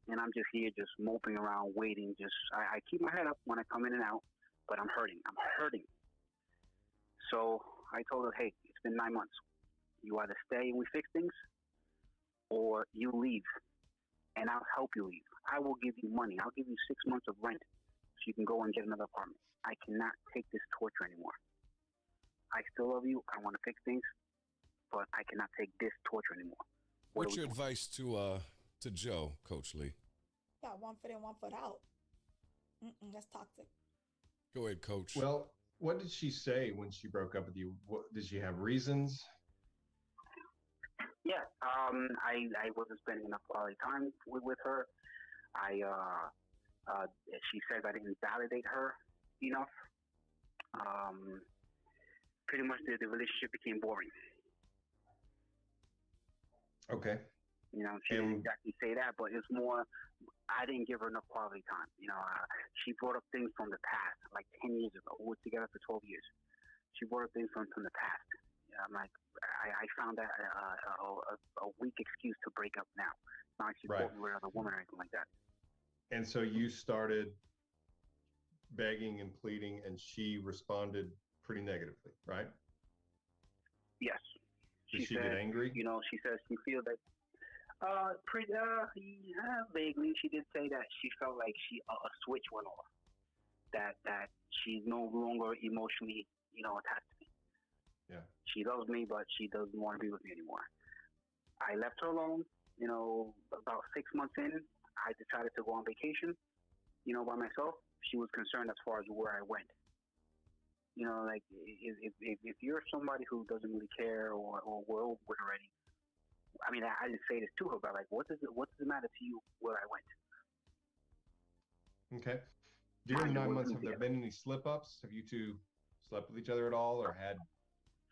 And I'm just here just moping around, waiting. I keep my head up when I come in and out, but I'm hurting. So I told her, hey, it's been 9 months. You either stay and we fix things, or you leave, and I'll help you leave. I will give you money. I'll give you 6 months of rent so you can go and get another apartment. I cannot take this torture anymore. I still love you. I want to fix things, but I cannot take this torture anymore. What's your advice to Joe, Coach Lee? Got 1 foot in, 1 foot out. That's toxic. Go ahead, Coach. Well, what did she say when she broke up with you? Did she have reasons? Yeah, I wasn't spending enough quality time with her. She says I didn't validate her enough. Pretty much the relationship became boring. Okay. She didn't exactly say that, but it's more, I didn't give her enough quality time. She brought up things from the past, like 10 years ago. We were together for 12 years. She brought up things from the past. I'm like, I found that a weak excuse to break up now. It's not like she caught me with another woman or anything like that. And so you started begging and pleading, and she responded pretty negatively, right? Yes. Did she get angry? She says she feels that vaguely. She did say that she felt like a switch went off. That she's no longer emotionally, attached to me. Yeah. She loves me, but she doesn't want to be with me anymore. I left her alone. About 6 months in, I decided to go on vacation, by myself. She was concerned as far as where I went. Like if you're somebody who doesn't really care or we're over it already. I mean, I didn't say this to her, but like, what does it matter to you where I went? Okay. During the 9 months, have there been any slip-ups? Have you two slept with each other at all, or had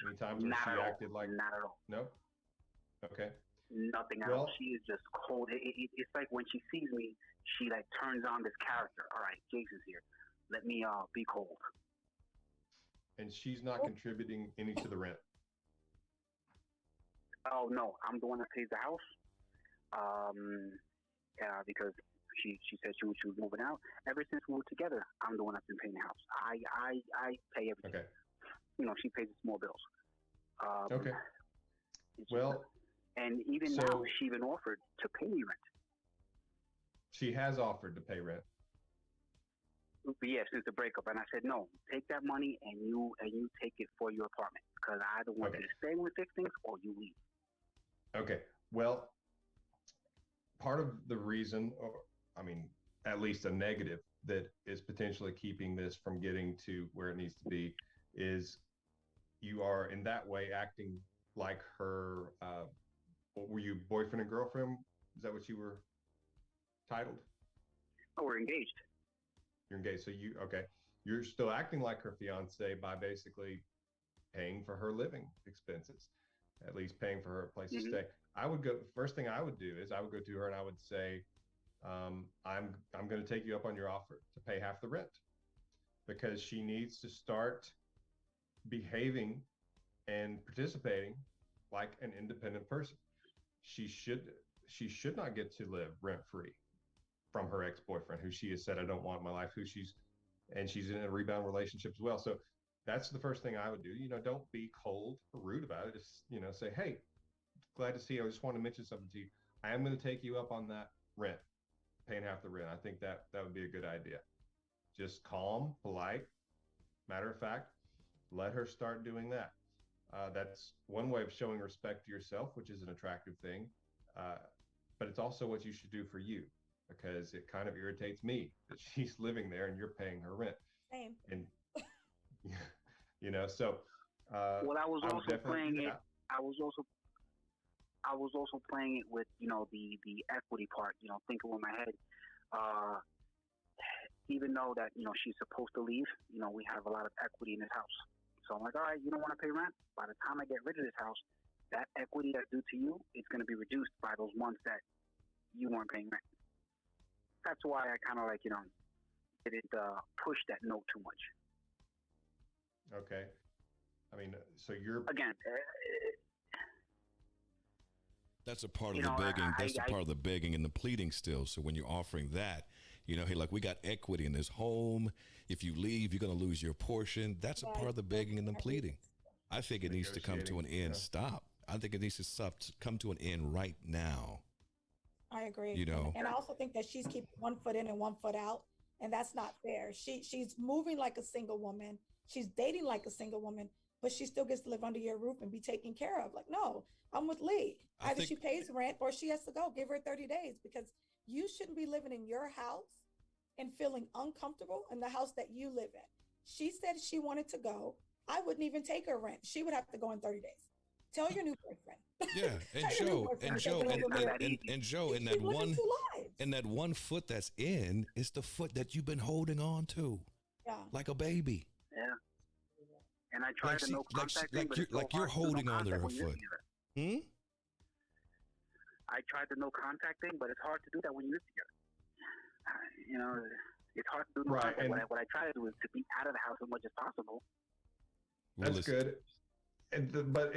any times where she acted like? Not at all. No. Okay. Nothing at all. She is just cold. It's like when she sees me, she like turns on this character. All right, Jason's here. Let me be cold. And she's not contributing any to the rent. Oh no, I'm the one that pays the house. Because she said she was moving out. Ever since we were together, I'm the one that's been paying the house. I pay everything. Okay. She pays the small bills. Okay. Well, and even now, she even offered to pay me rent. She has offered to pay rent. Yeah, since the breakup, and I said no. Take that money and you take it for your apartment, because I either want you to stay with fix things or you leave. Okay. Well, part of the reason, or I mean, at least a negative that is potentially keeping this from getting to where it needs to be, is you are in that way acting like her. Were you boyfriend and girlfriend? Is that what you were titled? Oh, we're engaged. You're engaged. So you're still acting like her fiance by basically paying for her living expenses, at least paying for her place to stay. First thing I would do is I would go to her and I would say, I'm going to take you up on your offer to pay half the rent, because she needs to start behaving and participating like an independent person. She should not get to live rent free from her ex-boyfriend, who she has said, I don't want in my life, she's in a rebound relationship as well. So that's the first thing I would do. Don't be cold or rude about it. Just, say, hey, glad to see you. I just want to mention something to you. I am going to take you up on that rent, paying half the rent. I think that would be a good idea. Just calm, polite, matter of fact, let her start doing that. That's one way of showing respect to yourself, which is an attractive thing. But it's also what you should do for you, because it kind of irritates me that she's living there and you're paying her rent. Same. And so. Well, I was also playing it. I was also playing it with the equity part. Thinking with my head. Even though that she's supposed to leave, we have a lot of equity in this house. So I'm like, all right, you don't want to pay rent. By the time I get rid of this house, that equity that's due to you is going to be reduced by those months that you weren't paying rent. That's why I kind of didn't push that note too much. Okay. I mean, so you're again. That's a part of the begging. That's a part of the begging and the pleading still. So when you're offering that, hey, like, we got equity in this home. If you leave, you're going to lose your portion. That's a part of the begging and the pleading. I think it needs to come to an end. Yeah. Stop. I think it needs to come to an end right now. I agree. And I also think that she's keeping one foot in and one foot out, and that's not fair. She's moving like a single woman. She's dating like a single woman, but she still gets to live under your roof and be taken care of. Like, no, I'm with Lee. Either she pays rent or she has to go. Give her 30 days, because you shouldn't be living in your house and feeling uncomfortable in the house that you live in. She said she wanted to go. I wouldn't even take her rent. She would have to go in 30 days. Tell your new boyfriend. Yeah, and Joe, and that 1 foot that's in is the foot that you've been holding on to. Yeah. Like a baby. Yeah. And I tried to no contact thing, you're holding on to her foot. I tried the no contact thing, but it's hard to do that when you live together. You know, it's hard to do no Right, contact. and- What I try to do is to be out of the house as much as possible. Well, That's listen, good. But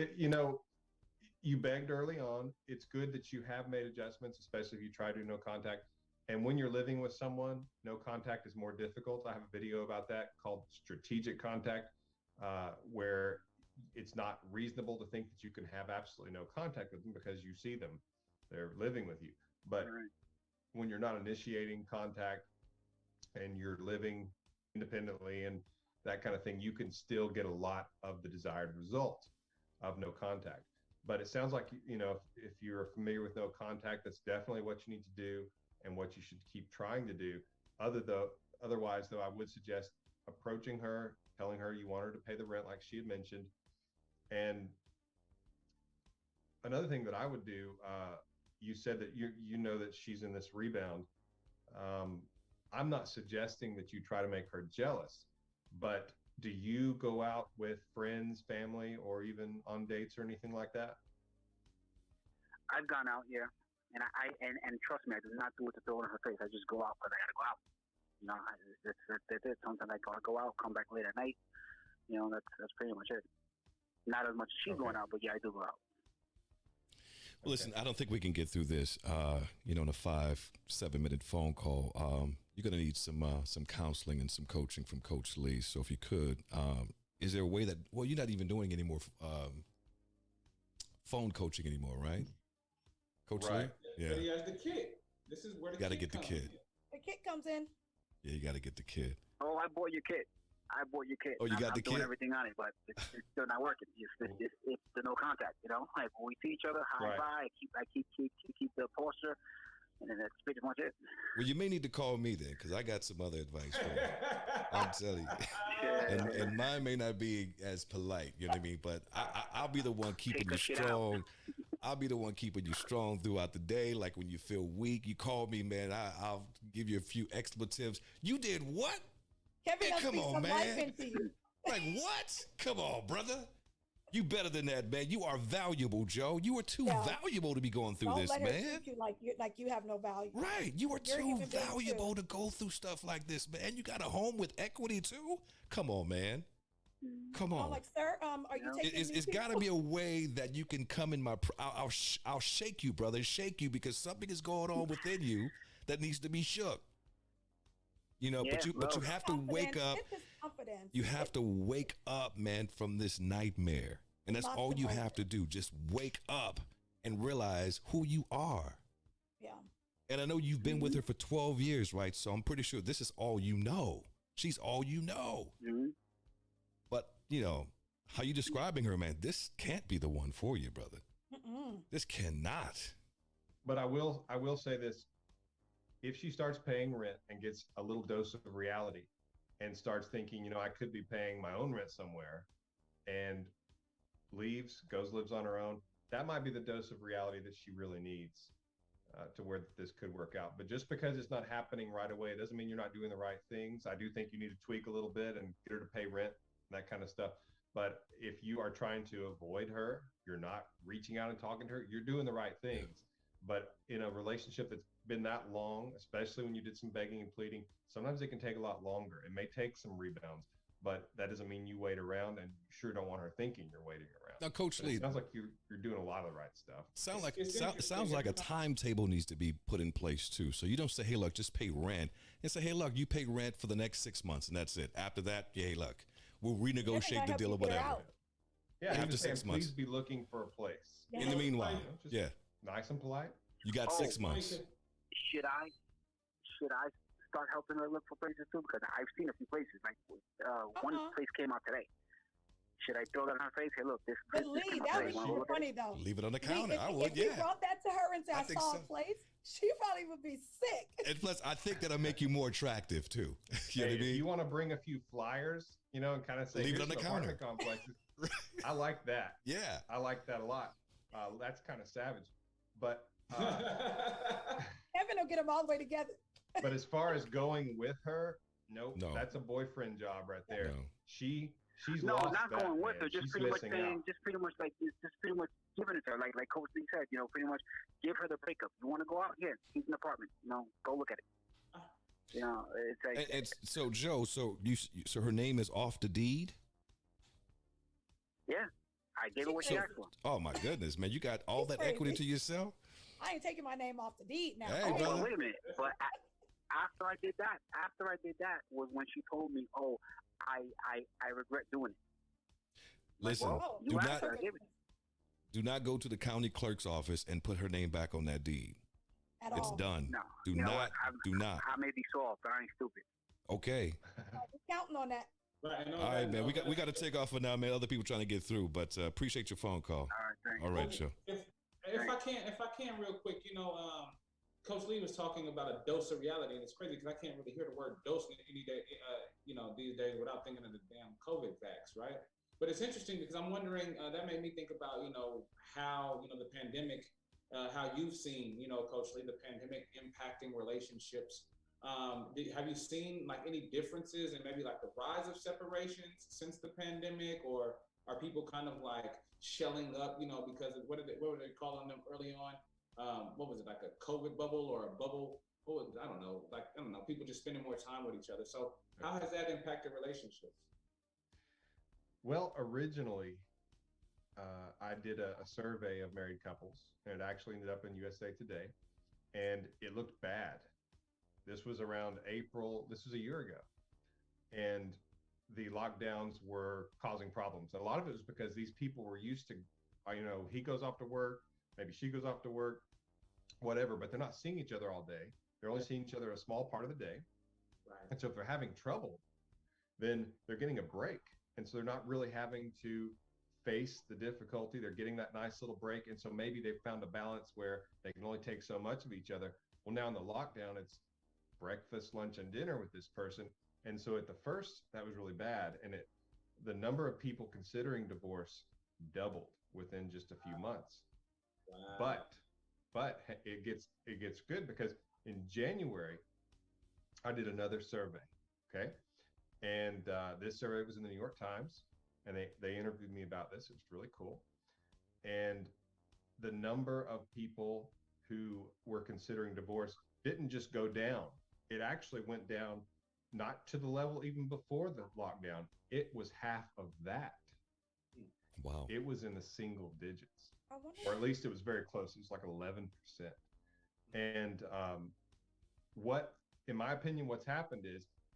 you begged early on. It's good that you have made adjustments, especially if you try to do no contact. And when you're living with someone, no contact is more difficult. I have a video about that called strategic contact, where it's not reasonable to think that you can have absolutely no contact with them because you see them. They're living with you. But Right. when you're not initiating contact and you're living independently and that kind of thing, you can still get a lot of the desired result of no contact. But it sounds like, if you're familiar with no contact, that's definitely what you need to do and what you should keep trying to do. Otherwise, though, I would suggest approaching her, telling her you want her to pay the rent like she had mentioned. And another thing that I would do, you said that you know that she's in this rebound. I'm not suggesting that you try to make her jealous, but do you go out with friends, family, or even on dates or anything like that? I've gone out, yeah, and and trust me, I do not do it to throw it in her face. I just go out because I gotta go out. You know, that's it. Sometimes I go out, come back late at night. You know, that's pretty much it. Not as much as she's Okay. going out, but yeah, I do go out. well, listen, I don't think we can get through this, in a 5-7 minute phone call. You're going to need some counseling and some coaching from Coach Lee. So if you could, is there a way that, well, you're not even doing any more phone coaching anymore, right? Coach Right. Lee? But Yeah. he has the kid. This is where the Got to kid get the comes kid. in. The kid comes in. Yeah, you got to get the kid. Oh, I bought your kit. Oh, you got I'm the doing kit? everything on it, but it's still not working. It's the no contact. You know, like when we see each other, high Right. five. I keep the posture, and then that's pretty much it. Well, you may need to call me then, because I got some other advice for you. I'm telling you. And mine may not be as polite, you know what I mean? But I'll be the one keeping Take you the shit strong. I'll be the one keeping you strong throughout the day. Like when you feel weak, you call me, man. I'll give you a few expletives. You did what? Kevin Hey, done come speak on, some life man. into you. Like what? Come on, brother. You better than that, man. You are valuable, Joe. You are too Yeah. valuable to be going through Don't this, let her man. treat you like you have no value. Right. You are You're a too human being, valuable too. to go through stuff like this, man. You got a home with equity too? Come on, man. Come I'm on. like, sir, are you Yeah. taking It's me got to be a way that you can come in my. I'll shake you, brother. Shake you because something is going on within you that needs to be shook. You know, but Yeah, you have to wake confidence. up. It's just confidence. You have to wake up, man, from this nightmare, and that's Lots all of you moments. have to do. Just wake up and realize who you are. Yeah. And I know you've been with her for 12 years, right? So I'm pretty sure this is all you know. She's all you know. Mm-hmm. But, how you describing her, man, this can't be the one for you, brother. Mm-mm. This cannot. But I will say this. If she starts paying rent and gets a little dose of reality and starts thinking, I could be paying my own rent somewhere, and lives on her own, that might be the dose of reality that she really needs to where this could work out. But just because it's not happening right away, it doesn't mean you're not doing the right things. I do think you need to tweak a little bit and get her to pay rent and that kind of stuff. But if you are trying to avoid her, you're not reaching out and talking to her, you're doing the right things. But in a relationship that's been that long, especially when you did some begging and pleading, sometimes it can take a lot longer. It may take some rebounds, but that doesn't mean you wait around, and you sure don't want her thinking you're waiting around. Now, Coach But Lee, it sounds like you're doing a lot of the right stuff. it sounds like a timetable needs to be put in place too. So you don't say, hey, look, just pay rent. And say, hey, look, you pay rent for the next 6 months, and that's it. After that, hey, look, we'll renegotiate the deal or whatever. Yeah, After after 6 months. please be looking for a place. Yeah. In the meanwhile, Just yeah, nice and polite. you got Oh, 6 months. Should I start helping her look for places too? Because I've seen a few places. Like one place came out today. Should I throw that in her face? Hey, look, this. But this Lee, came out that today. would Wanna be look at it? funny though. Leave it on the Lee, counter. I if would, you yeah. brought that to her and said, I I think saw so. a place, she probably would be sick. And plus, I think that'll make you more attractive too. You know Hey, what I if mean? you want to bring a few flyers, and kind of say, Leave it here's on the some counter. apartment complexes. I like that. Yeah. I like that a lot. That's kind of savage. But Kevin will get them all the way together. but as far as going with her, nope, No. that's a boyfriend job right there. No. She she's No, lost not that, going with man. her. Just She's pretty much missing saying, out. just pretty much giving it to her. Like Coach Lee said, pretty much give her the breakup. You want to go out? Here, here's an apartment. Go look at it. It's like. And so Joe, so her name is off the deed. Yeah, I gave her what she asked for. Oh my goodness, man, you got all He's that equity crazy. to yourself. I ain't taking my name off the deed now. Hey, Oh, brother. but wait a minute. But after I did that was when she told me, "Oh, I regret doing it." Listen, Oh, do you asked not her, I gave it. do not go to the county clerk's office and put her name back on that deed. at It's all. done. No, Do you know not. what? Do not. I may be soft, but I ain't stupid. Okay. We're counting on that. Right, All right, man. We got to take off for now, man. Other people trying to get through, but appreciate your phone call. All right, thanks. All right, Joe. If I can, real quick, Coach Lee was talking about a dose of reality, and it's crazy because I can't really hear the word dose any day, these days without thinking of the damn COVID vax, right? But it's interesting because I'm wondering. That made me think about, how the pandemic, how you've seen, Coach Lee, the pandemic impacting relationships. Have you seen like any differences in maybe like the rise of separations since the pandemic, or are people kind of like shelling up, because of what were they calling them early on? What was it, like a COVID bubble or a bubble? I don't know. People just spending more time with each other. So how has that impacted relationships? Well, originally, I did a survey of married couples, and it actually ended up in USA Today, and it looked bad. This was around April. This was a year ago, and the lockdowns were causing problems. A lot of it was because these people were used to, he goes off to work, maybe she goes off to work, whatever, but they're not seeing each other all day. They're only seeing each other a small part of the day. Right. And so if they're having trouble, then they're getting a break. And so they're not really having to face the difficulty. They're getting that nice little break. And so maybe they've found a balance where they can only take so much of each other. Well, now in the lockdown, it's breakfast, lunch, and dinner with this person. And so at the first, that was really bad. And the number of people considering divorce doubled within just a few months. Wow. But it gets good because in January, I did another survey. Okay. And this survey was in the New York Times, and they interviewed me about this. It was really cool. And the number of people who were considering divorce didn't just go down. It actually went down, not to the level even before the lockdown. It was half of that. Wow. It was in the single digits, I wonder. or at least it was very close. It was like 11%. And in my opinion, what's happened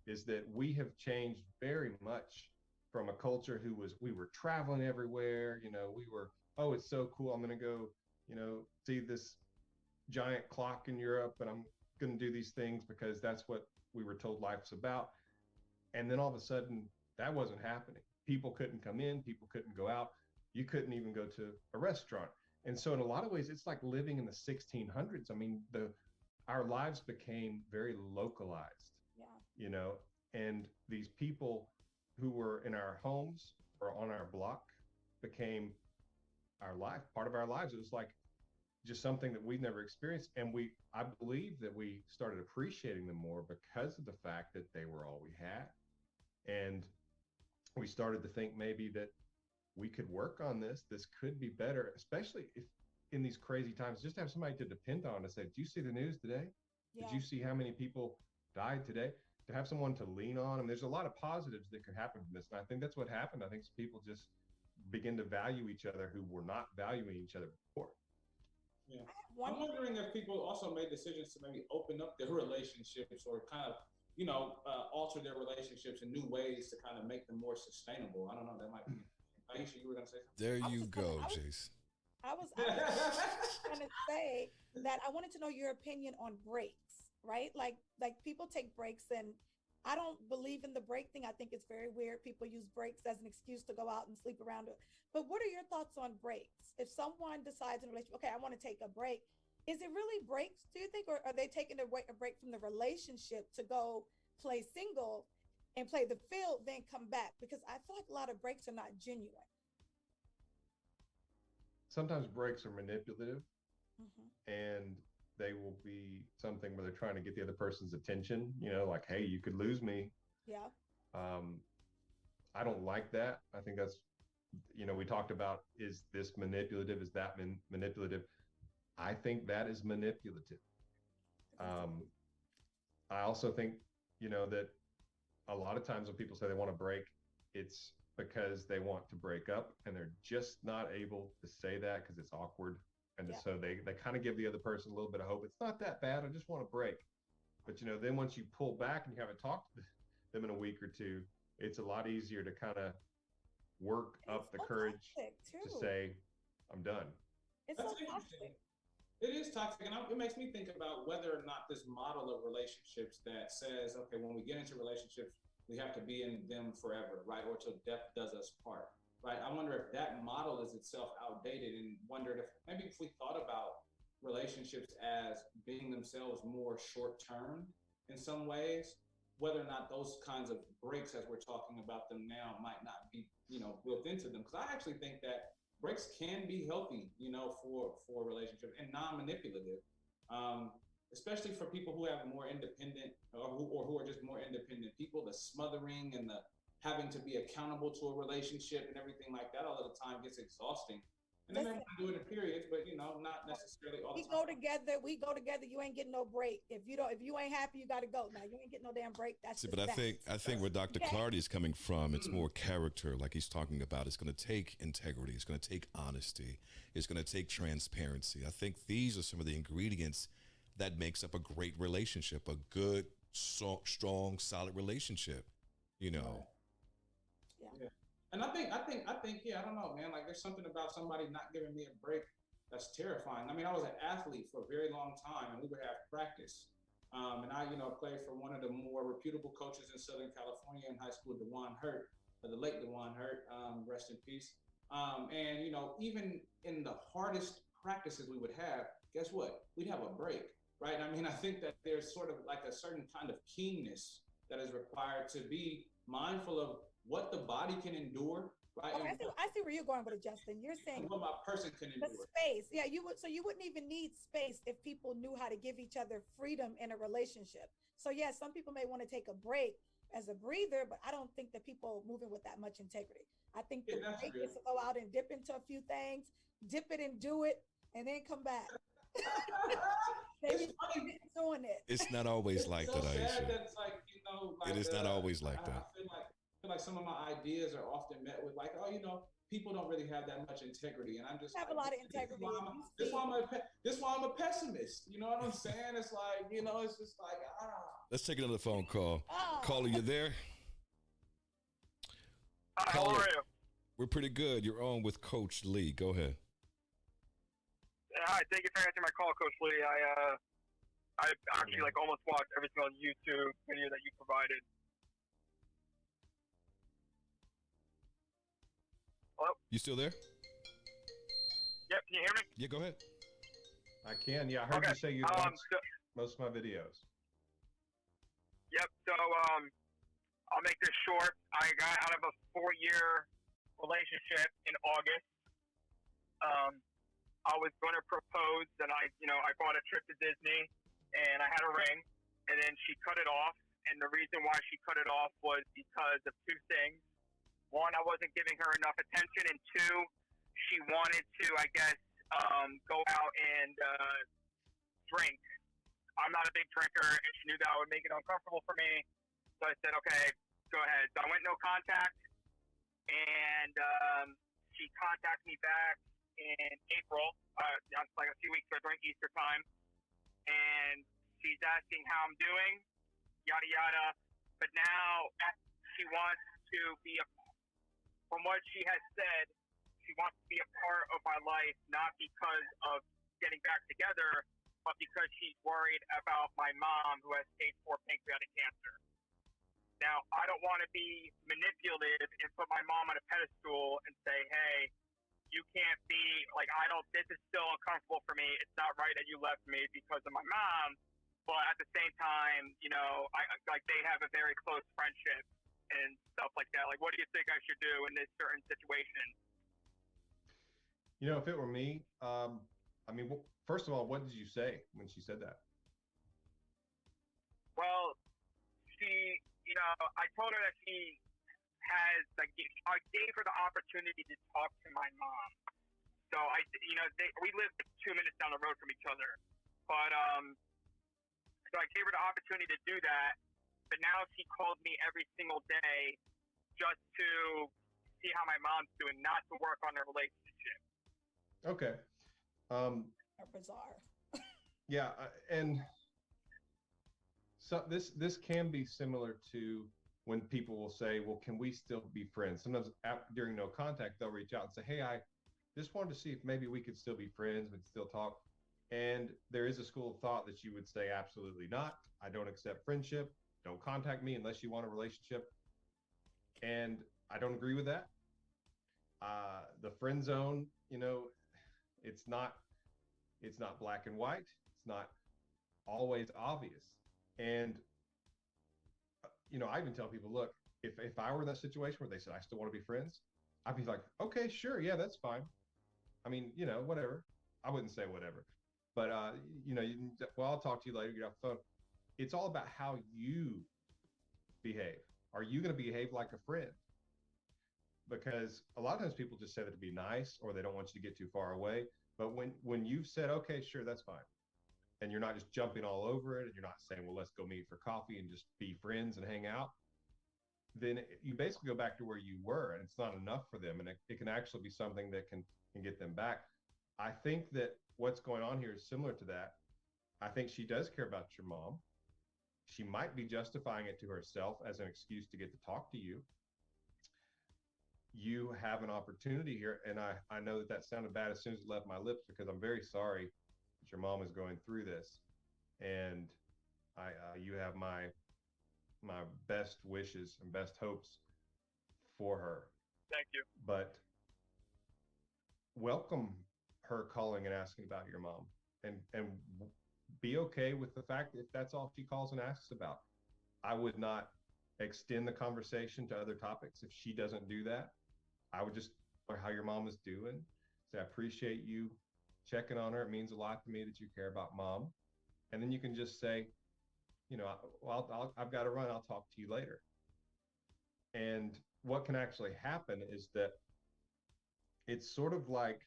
is that we have changed very much from a culture we were traveling everywhere. We were, oh, it's so cool. I'm going to go, see this giant clock in Europe, and I'm going to do these things because that's what we were told life's about. And then all of a sudden that wasn't happening. People couldn't come in, people couldn't go out. You couldn't even go to a restaurant. And so in a lot of ways, it's like living in the 1600s. I mean, our lives became very localized. Yeah. And these people who were in our homes or on our block became our life, part of our lives. It was like just something that we've never experienced. And I believe that we started appreciating them more because of the fact that they were all we had. And we started to think maybe that we could work on this. This could be better, especially if in these crazy times, just have somebody to depend on to say, did you see the news today? Yeah. Did you see how many people died today? To have someone to lean on. And there's a lot of positives that could happen from this. And I think that's what happened. I think people just begin to value each other who were not valuing each other before. Yeah. I'm wondering if people also made decisions to maybe open up their relationships or kind of, alter their relationships in new ways to kind of make them more sustainable. I don't know. That might be. Aishia, you were going to say something? There you go, Jace. I was going to say that I wanted to know your opinion on breaks, right? Like people take breaks, and I don't believe in the break thing. I think it's very weird. People use breaks as an excuse to go out and sleep around it. But what are your thoughts on breaks? If someone decides in a relationship, okay, I want to take a break, is it really breaks, do you think? Or are they taking a break from the relationship to go play single and play the field, then come back? Because I feel like a lot of breaks are not genuine. Sometimes breaks are manipulative, Mm-hmm. and they will be something where they're trying to get the other person's attention, like, hey, you could lose me. Yeah. I don't like that. I think that's, we talked about, is this manipulative? Is that manipulative? I think that is manipulative. I also think, that a lot of times when people say they want to break, it's because they want to break up and they're just not able to say that because it's awkward. And so they kind of give the other person a little bit of hope. It's not that bad. I just want to break. But, then once you pull back and you haven't talked to them in a week or two, it's a lot easier to kind of work up the courage to say, I'm done. It's That's so interesting. toxic. It is toxic, and it makes me think about whether or not this model of relationships that says, okay, when we get into relationships, we have to be in them forever, right? Or till death does us part, right? I wonder if that model is itself outdated, and wondered if maybe if we thought about relationships as being themselves more short term in some ways, whether or not those kinds of breaks, as we're talking about them now, might not be, built into them. Because I actually think that breaks can be healthy, for relationships and non-manipulative, especially for people who have more independent or who are just more independent people. The smothering and the having to be accountable to a relationship and everything like that all of the time gets exhausting. And then they want to do it in periods, but not necessarily all the time. We go together. You ain't getting no break. If you ain't happy, you got to go. Now you ain't getting no damn break. That's but I think where Dr. Clardy is coming from, it's more character, like he's talking about. It's going to take integrity. It's going to take honesty. It's going to take transparency. I think these are some of the ingredients that makes up a great relationship, a good, strong, solid relationship. Yeah. And I think, yeah, I don't know, man. Like, there's something about somebody not giving me a break that's terrifying. I mean, I was an athlete for a very long time, and we would have practice. And I, played for one of the more reputable coaches in Southern California in high school, DeJuan Hurt, the late DeJuan Hurt, rest in peace. And, even in the hardest practices we would have, guess what? We'd have a break, right? I mean, I think that there's sort of like a certain kind of keenness that is required to be mindful of what the body can endure, right? Okay, I see where you're going with it, Justin. You're saying what my person can endure. The space. Yeah, you would. So you wouldn't even need space if people knew how to give each other freedom in a relationship. So yeah, some people may want to take a break as a breather, but I don't think that people moving with that much integrity. I think the break is to go out and dip into a few things, dip it and do it, and then come back. It's funny. Doing it. It's not always like that, Aisha. That's like, it is not always like that. I feel like some of my ideas are often met with like, oh, people don't really have that much integrity, and I'm just have a lot of integrity. This why I'm a pessimist. You know what I'm saying? It's like, it's just like, Let's take another phone call. Caller, you there? Hi, how are you? We're pretty good. You're on with Coach Lee. Go ahead. Hi, thank you for answering my call, Coach Lee. I actually almost watched every single YouTube video that you provided. Hello? You still there? Yep, can you hear me? Yeah, go ahead. I can. Yeah, I heard you say you watched most of my videos. Yep. So I'll make this short. I got out of a 4-year relationship in August. I was going to propose, and I bought a trip to Disney, and I had a ring, and then she cut it off. And the reason why she cut it off was because of two things. One, I wasn't giving her enough attention, and two, she wanted to, go out and drink. I'm not a big drinker, and she knew that would make it uncomfortable for me. So I said, okay, go ahead. So I went no contact, and she contacted me back in April, like a few weeks ago during Easter time, and she's asking how I'm doing, yada yada. But now she wants to be from what she has said, she wants to be a part of my life, not because of getting back together, but because she's worried about my mom who has stage 4 pancreatic cancer. Now, I don't want to be manipulative and put my mom on a pedestal and say, hey, you can't be, this is still uncomfortable for me. It's not right that you left me because of my mom. But at the same time, they have a very close friendship and stuff like that. What do you think I should do in this certain situation? If it were me, first of all, what did you say when she said that? Well, she, I told her that I gave her the opportunity to talk to my mom. So we live 2 minutes down the road from each other, but so I gave her the opportunity to do that. But now she calls me every single day just to see how my mom's doing, not to work on their relationship. Okay. Bizarre. Yeah, and so this can be similar to when people will say, well, can we still be friends? Sometimes during no contact, they'll reach out and say, hey, I just wanted to see if maybe we could still be friends, we could still talk. And there is a school of thought that you would say, absolutely not. I don't accept friendship. Don't contact me unless you want a relationship. And I don't agree with that. The friend zone, it's not black and white. It's not always obvious. And I even tell people, look, if I were in that situation where they said I still want to be friends, I'd be like, okay, sure, yeah, that's fine. I mean, whatever. I wouldn't say whatever, but well, I'll talk to you later. Get off the phone. It's all about how you behave. Are you going to behave like a friend? Because a lot of times people just say that to be nice, or they don't want you to get too far away. But when you've said, okay, sure, that's fine, and you're not just jumping all over it, and you're not saying, well, let's go meet for coffee and just be friends and hang out, then you basically go back to where you were, and it's not enough for them, and it can actually be something that can get them back. I think that what's going on here is similar to that. I think she does care about your mom. She might be justifying it to herself as an excuse to get to talk to you. You have an opportunity here, and I know that sounded bad as soon as it left my lips, because I'm very sorry that your mom is going through this, and you have my best wishes and best hopes for her. Thank you. But welcome her calling and asking about your mom, and be okay with the fact that if that's all she calls and asks about. I would not extend the conversation to other topics if she doesn't do that. I would just how your mom is doing. Say, I appreciate you checking on her. It means a lot to me that you care about mom. And then you can just say, I've got to run. I'll talk to you later. And what can actually happen is that it's sort of like,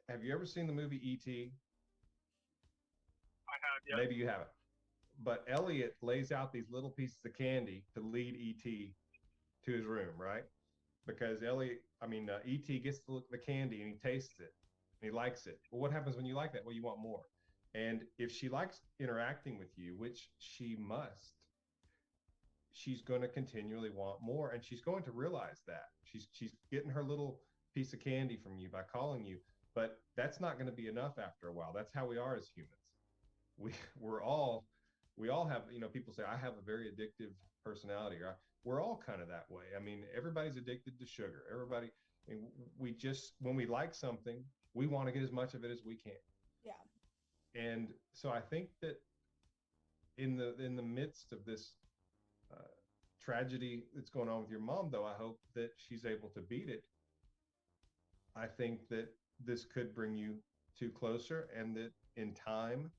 have you ever seen the movie E.T.? I have, yeah. Maybe you haven't. But Elliot lays out these little pieces of candy to lead E.T. to his room, right? Because E.T. gets to look at the candy and he tastes it and he likes it. Well, what happens when you like that? Well, you want more. And if she likes interacting with you, which she must, she's going to continually want more, and she's going to realize that. She's getting her little piece of candy from you by calling you, but that's not going to be enough after a while. That's how we are as humans. We all have, people say, I have a very addictive personality, or we're all kind of that way. I mean, everybody's addicted to sugar. Everybody, when we like something, we want to get as much of it as we can. Yeah. And so I think that in the midst of this tragedy that's going on with your mom, though, I hope that she's able to beat it. I think that this could bring you two closer, and that in time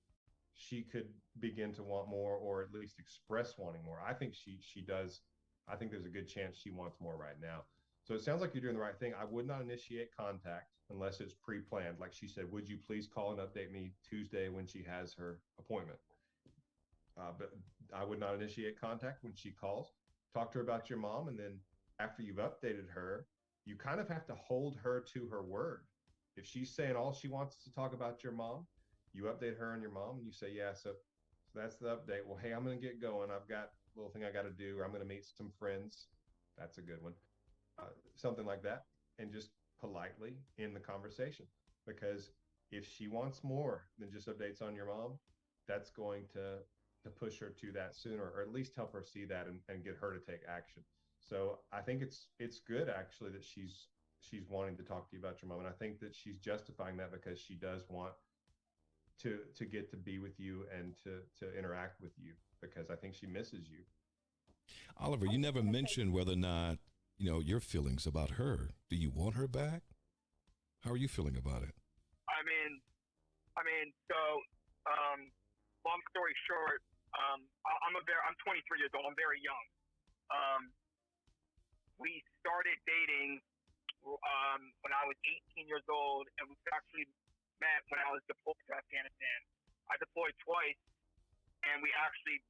she could begin to want more, or at least express wanting more. I think she does. I think there's a good chance she wants more right now. So it sounds like you're doing the right thing. I would not initiate contact unless it's pre-planned. Like she said, would you please call and update me Tuesday when she has her appointment? But I would not initiate contact when she calls. Talk to her about your mom, and then after you've updated her, you kind of have to hold her to her word. If she's saying all she wants is to talk about your mom, you update her on your mom, and you say, yeah, so that's the update. Well, hey, I'm going to get going. I've got a little thing I got to do, or I'm going to meet some friends. That's a good one. Something like that, and just politely end the conversation. Because if she wants more than just updates on your mom, that's going to push her to that sooner, or at least help her see that and get her to take action. So I think it's good actually that she's wanting to talk to you about your mom, and I think that she's justifying that because she does want to get to be with you and to interact with you, because I think she misses you. Oliver, you never mentioned whether or not your feelings about her. Do you want her back? How are you feeling about it? So long story short, I'm 23 years old. I'm very young. started dating when I was 18 years old, and we actually met when I was deployed to Afghanistan. I deployed twice, and we actually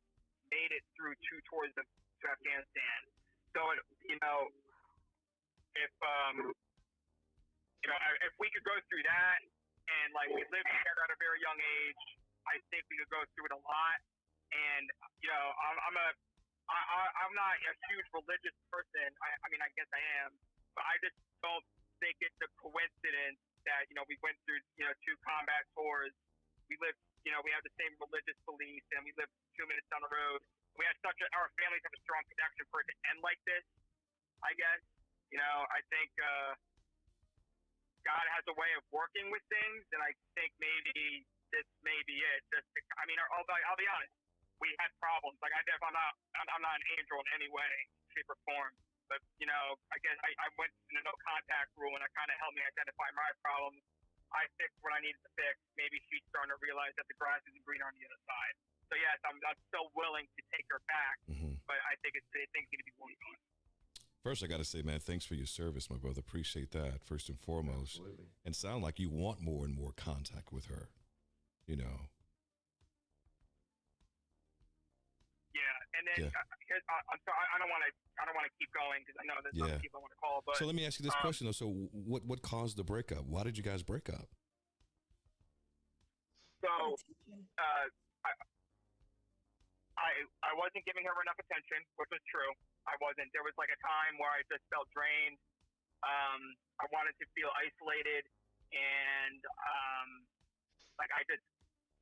made it through 2 tours to Afghanistan. So, you know, if if we could go through that, and like we lived together at a very young age, I think we could go through it a lot. And you know, I'm not a huge religious person. I mean, I guess I am, but I just don't think it's a coincidence that, you know, we went through, you know, 2 combat tours. We lived, you know, we have the same religious beliefs, and we lived 2 minutes down the road. We had our families have a strong connection for it to end like this, I guess. You know, I think God has a way of working with things, and I think maybe this may be it. I mean, I'll be honest. We had problems. Like I'm not an angel in any way, shape, or form. But you know, I guess I went to the no contact rule, and it kind of helped me identify my problems. I fixed what I needed to fix. Maybe she's starting to realize that the grass isn't greener on the other side. So yes, I'm still willing to take her back, but I think things need to be worked on. First, I got to say, man, thanks for your service, my brother. Appreciate that, first and foremost. Absolutely. And sound like you want more and more contact with her, you know. Yeah, and then I'm sorry, I don't want to keep going because I know there's other people I want to call. But so let me ask you this question though. So what caused the breakup? Why did you guys break up? So I wasn't giving her enough attention, which was true. I wasn't. There was like a time where I just felt drained. I wanted to feel isolated, and like I just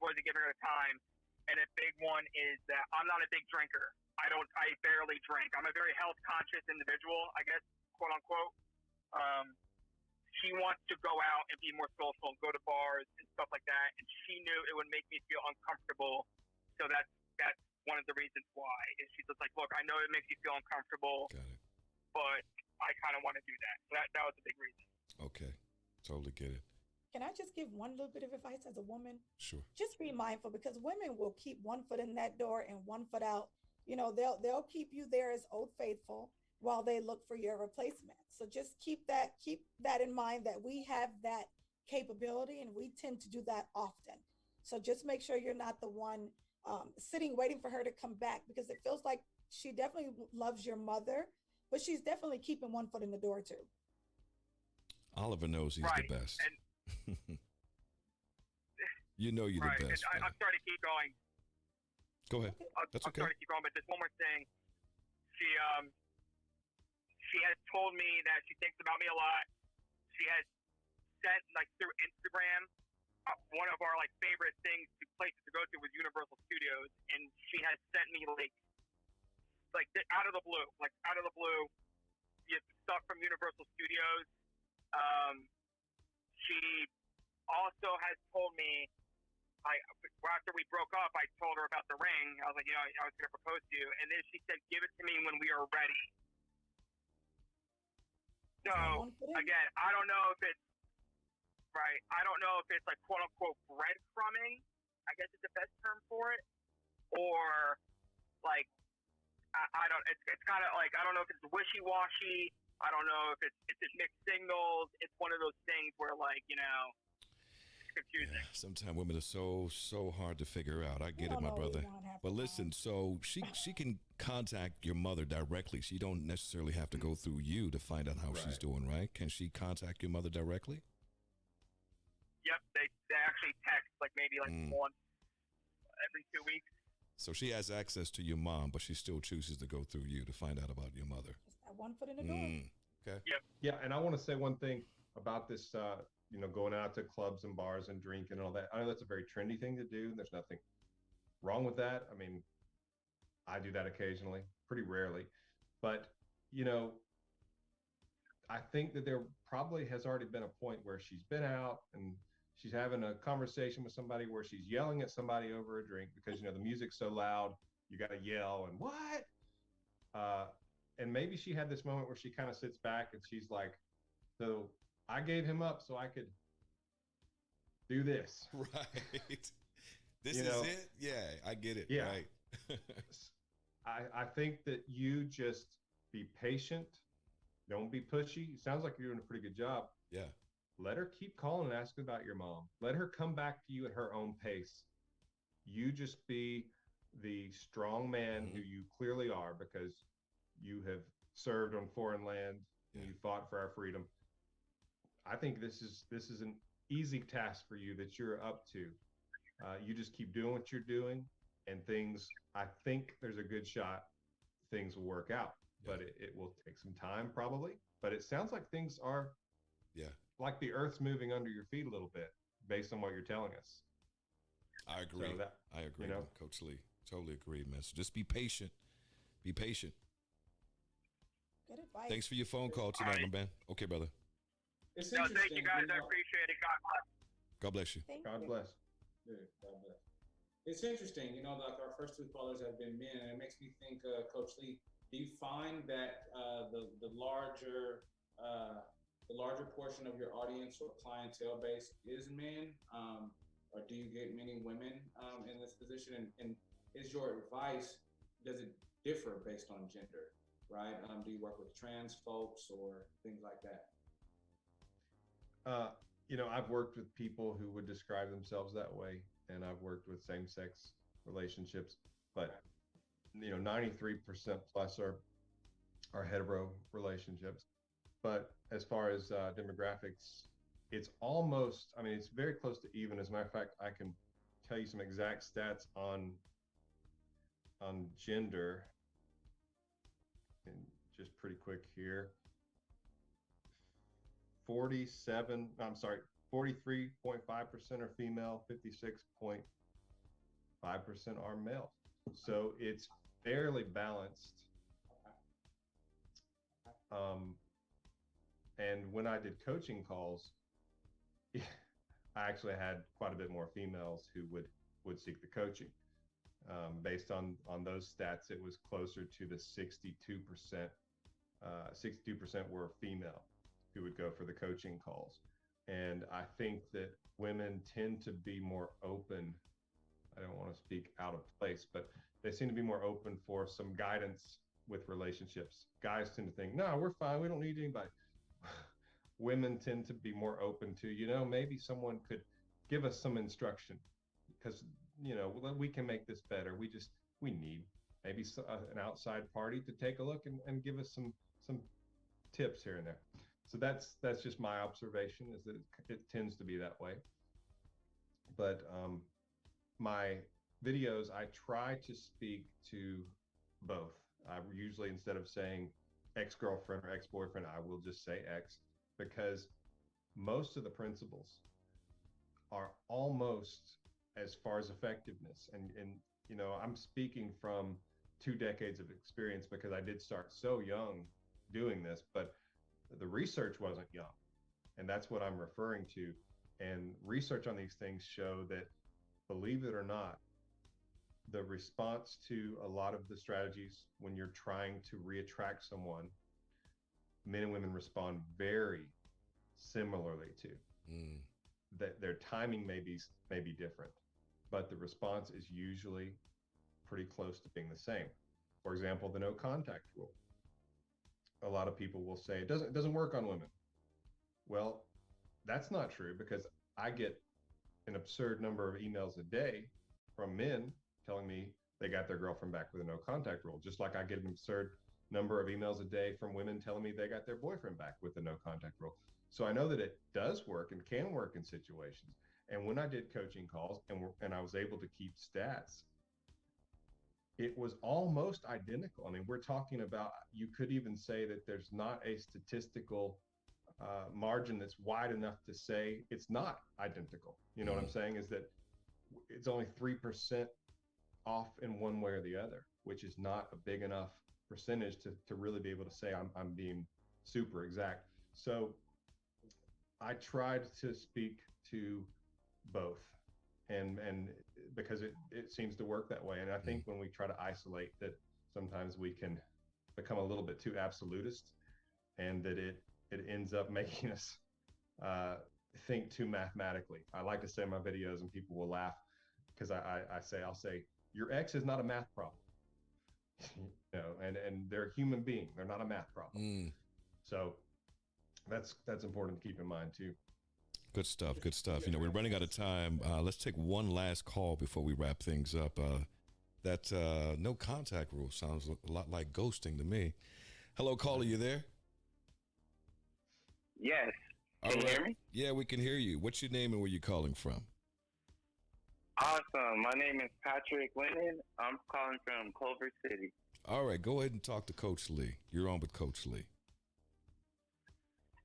wasn't giving her the time. And a big one is that I'm not a big drinker. I barely drink. I'm a very health conscious individual, I guess, quote unquote. She wants to go out and be more social and go to bars and stuff like that. And she knew it would make me feel uncomfortable. So that's one of the reasons why. Is she's just like, look, I know it makes you feel uncomfortable, but I kind of want to do that. So that was a big reason. Okay. Totally get it. Can I just give one little bit of advice as a woman? Sure. Just be mindful, because women will keep one foot in that door and one foot out. You know, they'll keep you there as Old Faithful while they look for your replacement. So just keep that in mind, that we have that capability and we tend to do that often. So just make sure you're not the one sitting waiting for her to come back, because it feels like she definitely loves your mother, but she's definitely keeping one foot in the door too. Oliver knows he's the best. And you know you're the best. I'm sorry to keep going. Go ahead. That's okay. I'm sorry to keep going, but just one more thing. She has told me that she thinks about me a lot. She has sent, like, through Instagram, one of our like favorite places to go to was Universal Studios, and she has sent me like out of the blue, stuff from Universal Studios. She also has told me, after we broke up, I told her about the ring. I was like, you know, I was going to propose to you. And then she said, give it to me when we are ready. So, again, I don't know if it's, right, I don't know if it's like quote unquote breadcrumbing, I guess is the best term for it. Or, like, I don't, it's kind of like, I don't know if it's wishy-washy. I don't know if it's just mixed signals. It's one of those things where, like, you know, confusing. Yeah, sometimes women are so hard to figure out. I get it, my brother. But listen, so she can contact your mother directly. She don't necessarily have to go through you to find out how she's doing, right? Can she contact your mother directly? Yep, they actually text like maybe once every 2 weeks. So she has access to your mom, but she still chooses to go through you to find out about your mother. Just that one foot in the door. Okay. Yep. Yeah, and I want to say one thing about this, you know, going out to clubs and bars and drinking and all that. I know that's a very trendy thing to do. There's nothing wrong with that. I mean, I do that occasionally, pretty rarely. But, you know, I think that there probably has already been a point where she's been out and she's having a conversation with somebody where she's yelling at somebody over a drink because, you know, the music's so loud, you got to yell and what? And maybe she had this moment where she kind of sits back and she's like, so I gave him up so I could do this. Right. This is it? Yeah, I get it. Yeah. Right. I think that you just be patient Don't be pushy. It sounds like you're doing a pretty good job. Yeah. Let her keep calling and asking about your mom. Let her come back to you at her own pace. You just be the strong man who you clearly are, because you have served on foreign land and you fought for our freedom. I think this is an easy task for you that you're up to. You just keep doing what you're doing, and I think there's a good shot things will work out, but it will take some time probably. But it sounds like things are like the earth's moving under your feet a little bit based on what you're telling us. I agree. So I agree, Coach Lee. Totally agree, man. So just be patient. Be patient. Good advice. Thanks for your phone call tonight, my man. Okay, brother. It's No, interesting. thank you guys. I appreciate it. God bless. God bless you. God bless. Yeah, God bless. It's interesting, like our first two callers have been men, and it makes me think, Coach Lee, do you find that the larger portion of your audience or clientele base is men, or do you get many women in this position? And is your advice, does it differ based on gender, right? Do you work with trans folks or things like that? I've worked with people who would describe themselves that way, and I've worked with same-sex relationships, but 93% plus are hetero relationships. But as far as demographics, it's it's very close to even. As a matter of fact, I can tell you some exact stats on gender, and just pretty quick here. 43.5% are female, 56.5% are male. So it's fairly balanced. And when I did coaching calls, I actually had quite a bit more females who would seek the coaching. Based on those stats, it was closer to the 62%. 62% were female who would go for the coaching calls. And I think that women tend to be more open. I don't want to speak out of place, but they seem to be more open for some guidance with relationships. Guys tend to think, no, we're fine. We don't need anybody. Women tend to be more open to, maybe someone could give us some instruction, because, we can make this better. We need maybe an outside party to take a look and give us some tips here and there. So that's just my observation, is that it tends to be that way. But my videos, I try to speak to both. I usually, instead of saying ex-girlfriend or ex-boyfriend, I will just say ex, because most of the principles are almost as far as effectiveness. And I'm speaking from 2 decades of experience, because I did start so young doing this, but the research wasn't young. And that's what I'm referring to. And research on these things show that, believe it or not, the response to a lot of the strategies when you're trying to reattract someone, men and women respond very similarly to. That their timing may be different, but the response is usually pretty close to being the same. For example, the no contact rule. A lot of people will say it doesn't work on women. Well, that's not true, because I get an absurd number of emails a day from men telling me they got their girlfriend back with a no contact rule, just like I get an absurd number of emails a day from women telling me they got their boyfriend back with the no contact rule. So I know that it does work and can work in situations. And when I did coaching calls and I was able to keep stats, it was almost identical. I mean, we're talking about, you could even say that there's not a statistical margin that's wide enough to say it's not identical. You know what I'm saying? Is that it's only 3% off in one way or the other, which is not a big enough percentage to really be able to say I'm being super exact. So I tried to speak to both, and because it seems to work that way. And I think when we try to isolate, that sometimes we can become a little bit too absolutist, and that it ends up making us think too mathematically. I like to say in my videos, and people will laugh, because I'll say your ex is not a math problem. And they're a human being. They're not a math problem. So that's important to keep in mind too. Good stuff. Good stuff. You know, we're running out of time. Let's take one last call before we wrap things up. That no contact rule sounds a lot like ghosting to me. Hello, caller, you there? Yes. Can you hear me? Yeah, we can hear you. What's your name and where you calling from? Awesome. My name is Patrick Lennon. I'm calling from Culver City. All right, go ahead and talk to Coach Lee. You're on with Coach Lee.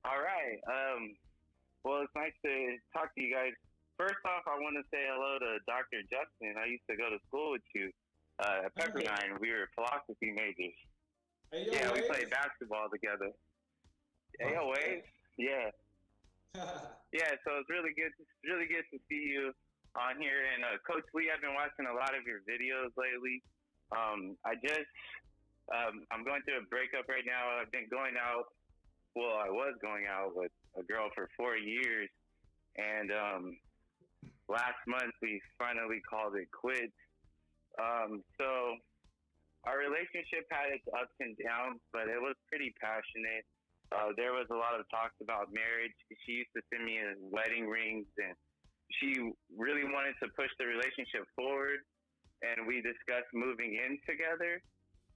All right. Well, it's nice to talk to you guys. First off, I want to say hello to Dr. Justin. I used to go to school with you at Pepperdine. We were philosophy majors. Hey, yo, yeah, Waves. we played basketball together. Hey, yo, Waves. Yeah. Yeah, so it's really good to see you on here. And Coach Lee, I've been watching a lot of your videos lately. I'm going through a breakup right now. I've been going out. Well, I was going out with a girl for 4 years, and last month we finally called it quits. So our relationship had its ups and downs, but it was pretty passionate. There was a lot of talks about marriage. She used to send me wedding rings, and she really wanted to push the relationship forward, and we discussed moving in together.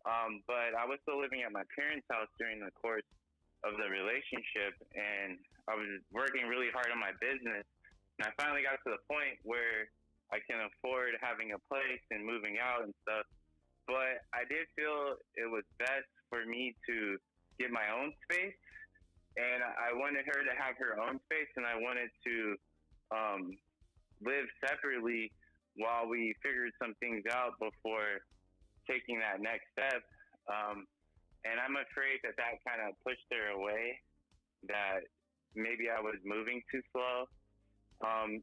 But I was still living at my parents' house during the course of the relationship, and I was working really hard on my business. And I finally got to the point where I can afford having a place and moving out and stuff. But I did feel it was best for me to get my own space, and I wanted her to have her own space, and I wanted to live separately while we figured some things out before taking that next step. And I'm afraid that kind of pushed her away, that maybe I was moving too slow.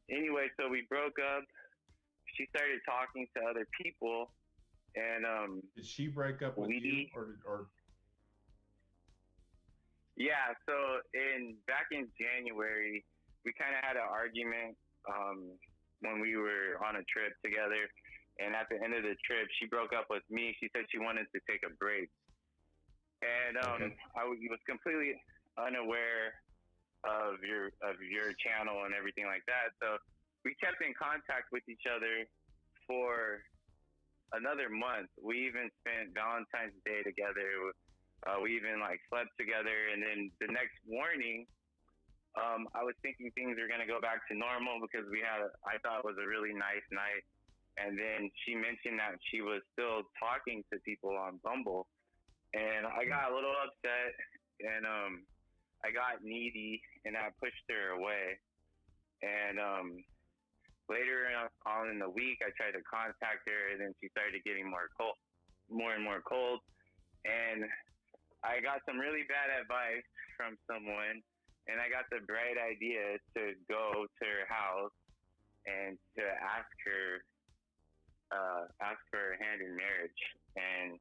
Anyway, so we broke up. She started talking to other people, and did she break up with you, or? Yeah, so back in January, we kind of had an argument when we were on a trip together, and at the end of the trip, she broke up with me. She said she wanted to take a break. And I was completely unaware of your channel and everything like that. So we kept in contact with each other for another month. We even spent Valentine's Day together. We even slept together. And then the next morning, I was thinking things were going to go back to normal because I thought it was a really nice night. And then she mentioned that she was still talking to people on Bumble. And I got a little upset, and I got needy, and I pushed her away. And later on in the week, I tried to contact her, and then she started getting more and more cold. And I got some really bad advice from someone, and I got the bright idea to go to her house and to ask for her hand in marriage. And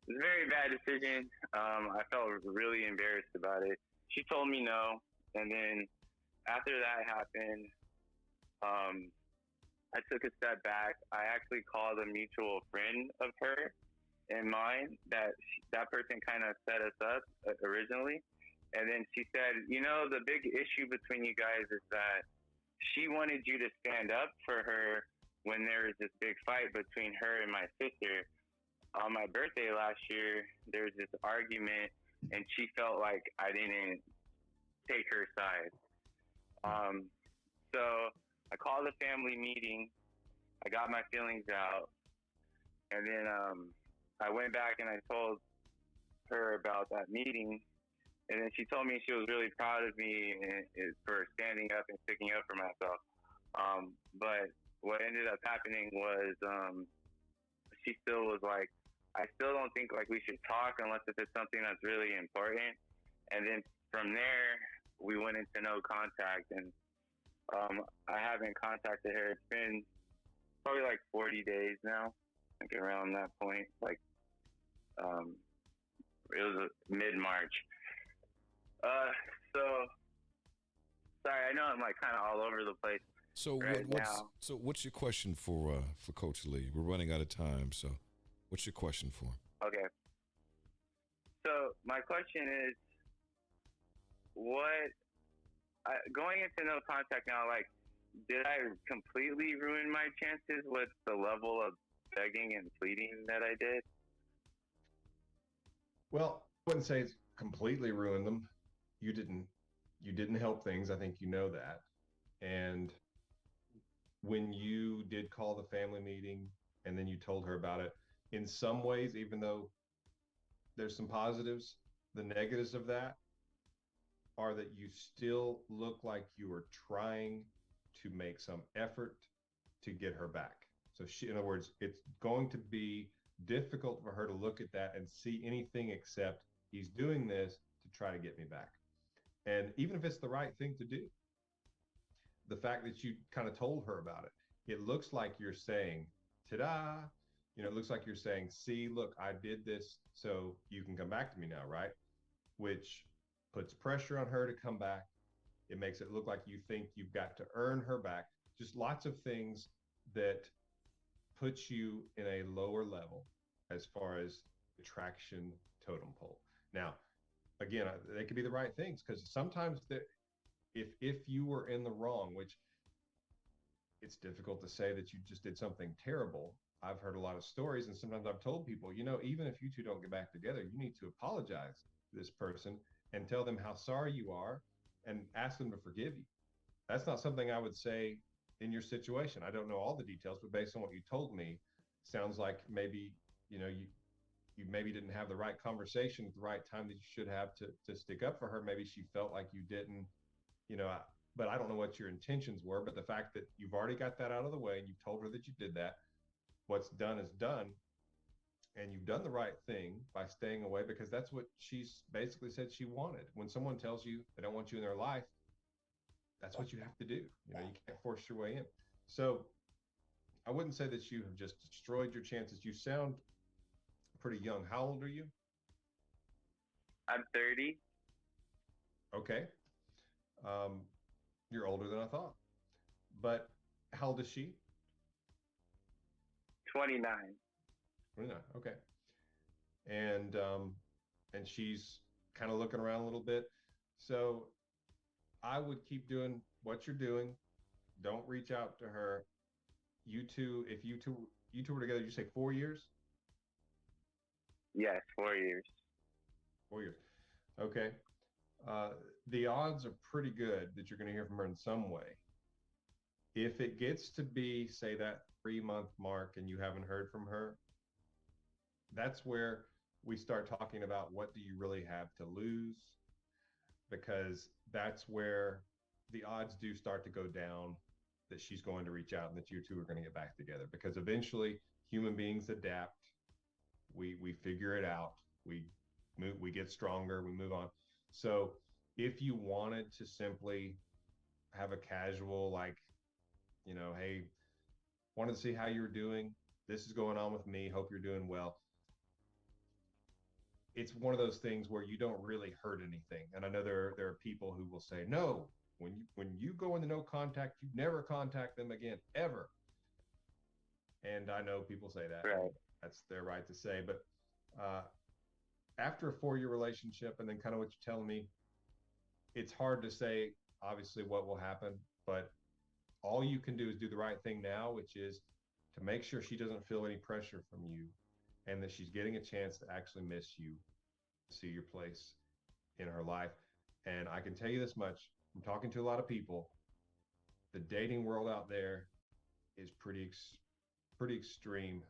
it was a very bad decision. I felt really embarrassed about it. She told me no, and then after that happened, I took a step back. I actually called a mutual friend of her and mine. That person kind of set us up originally, and then she said, the big issue between you guys is that she wanted you to stand up for her when there was this big fight between her and my sister. On my birthday last year, there was this argument, and she felt like I didn't take her side. So I called a family meeting. I got my feelings out, and then I went back and I told her about that meeting, and then she told me she was really proud of me for standing up and sticking up for myself. But what ended up happening was she still was like, I still don't think we should talk unless if it's something that's really important. And then from there, we went into no contact, and I haven't contacted her. It's been probably 40 days now, around that point. It was mid-March. So sorry, I know I'm kind of all over the place. So what's your question for Coach Lee? We're running out of time, so what's your question for him? Okay. So my question is, going into no contact now, like, did I completely ruin my chances with the level of begging and pleading that I did? Well, I wouldn't say it's completely ruined them. You didn't help things. I think you know that. And when you did call the family meeting and then you told her about it, in some ways, even though there's some positives, the negatives of that are that you still look like you are trying to make some effort to get her back. So she, in other words, it's going to be difficult for her to look at that and see anything except he's doing this to try to get me back. And even if it's the right thing to do, the fact that you kind of told her about it, it looks like you're saying, ta-da, it looks like you're saying, see, look, I did this so you can come back to me now, right? Which puts pressure on her to come back. It makes it look like you think you've got to earn her back. Just lots of things that puts you in a lower level as far as attraction totem pole. Now, again, they could be the right things, because sometimes if you were in the wrong, which it's difficult to say that you just did something terrible. I've heard a lot of stories, and sometimes I've told people, even if you two don't get back together, you need to apologize to this person and tell them how sorry you are and ask them to forgive you. That's not something I would say in your situation. I don't know all the details, but based on what you told me, sounds like maybe, you maybe didn't have the right conversation at the right time that you should have to stick up for her. Maybe she felt like you didn't, but I don't know what your intentions were. But the fact that you've already got that out of the way and you've told her that you did that, what's done is done. And you've done the right thing by staying away, because that's what she's basically said she wanted. When someone tells you they don't want you in their life, that's what you have to do. You can't force your way in. So I wouldn't say that you have just destroyed your chances. You sound pretty young. How old are you? I'm 30. Okay. You're older than I thought. But how old is she? 29. 29. Okay. And she's kind of looking around a little bit. So I would keep doing what you're doing. Don't reach out to her. If you two were together, you say 4 years? Yes, 4 years. 4 years. Okay. The odds are pretty good that you're going to hear from her in some way. If it gets to be, say, that 3-month mark and you haven't heard from her, that's where we start talking about, what do you really have to lose? Because that's where the odds do start to go down that she's going to reach out and that you two are going to get back together. Because eventually human beings adapt. We figure it out. We get stronger. We move on. So if you wanted to simply have a casual, hey, wanted to see how you're doing. This is going on with me. Hope you're doing well. It's one of those things where you don't really hurt anything. And I know there are people who will say, no, when you go into no contact, you never contact them again, ever. And I know people say that. Right. That's their right to say. But after a 4-year relationship, and then kind of what you're telling me, it's hard to say, obviously, what will happen. But all you can do is do the right thing now, which is to make sure she doesn't feel any pressure from you, and that she's getting a chance to actually miss you, see your place in her life. And I can tell you this much, I'm talking to a lot of people, the dating world out there is pretty extreme.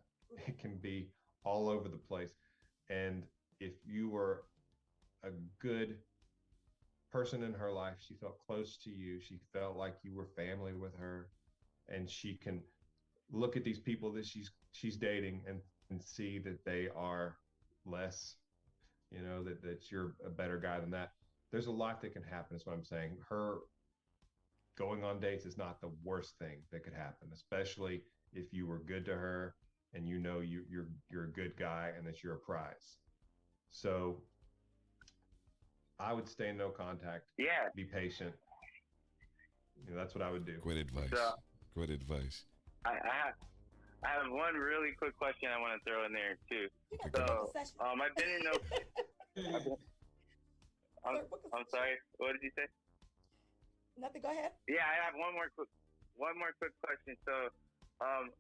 It can be all over the place. And if you were a good person in her life, she felt close to you, she felt like you were family with her, and she can look at these people that she's dating and see that they are less, that you're a better guy than that. There's a lot that can happen, is what I'm saying. Her going on dates is not the worst thing that could happen, especially if you were good to her and you're a good guy and that you're a prize. So I would stay in no contact. Yeah. Be patient. That's what I would do. Great advice. Great advice. I have one really quick question I want to throw in there too. So I've been in no I'm sorry. What did you say? Nothing. Go ahead. Yeah, I have one more quick question. So,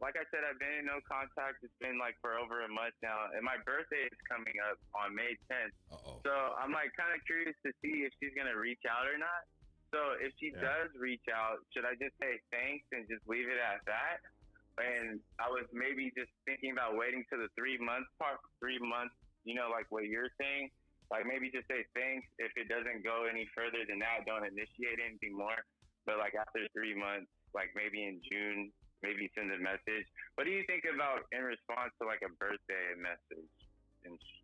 like I said, I've been in no contact. It's been like for over a month now, and my birthday is coming up on May 10th. Uh-oh. So I'm like kind of curious to see if she's gonna reach out or not. So if she does reach out, should I just say thanks and just leave it at that? And I was maybe just thinking about waiting to the 3 months part, 3 months, like what you're saying. Like maybe just say thanks. If it doesn't go any further than that, don't initiate anything more. But like after 3 months, like maybe in June, maybe send a message. What do you think about in response to like a birthday message?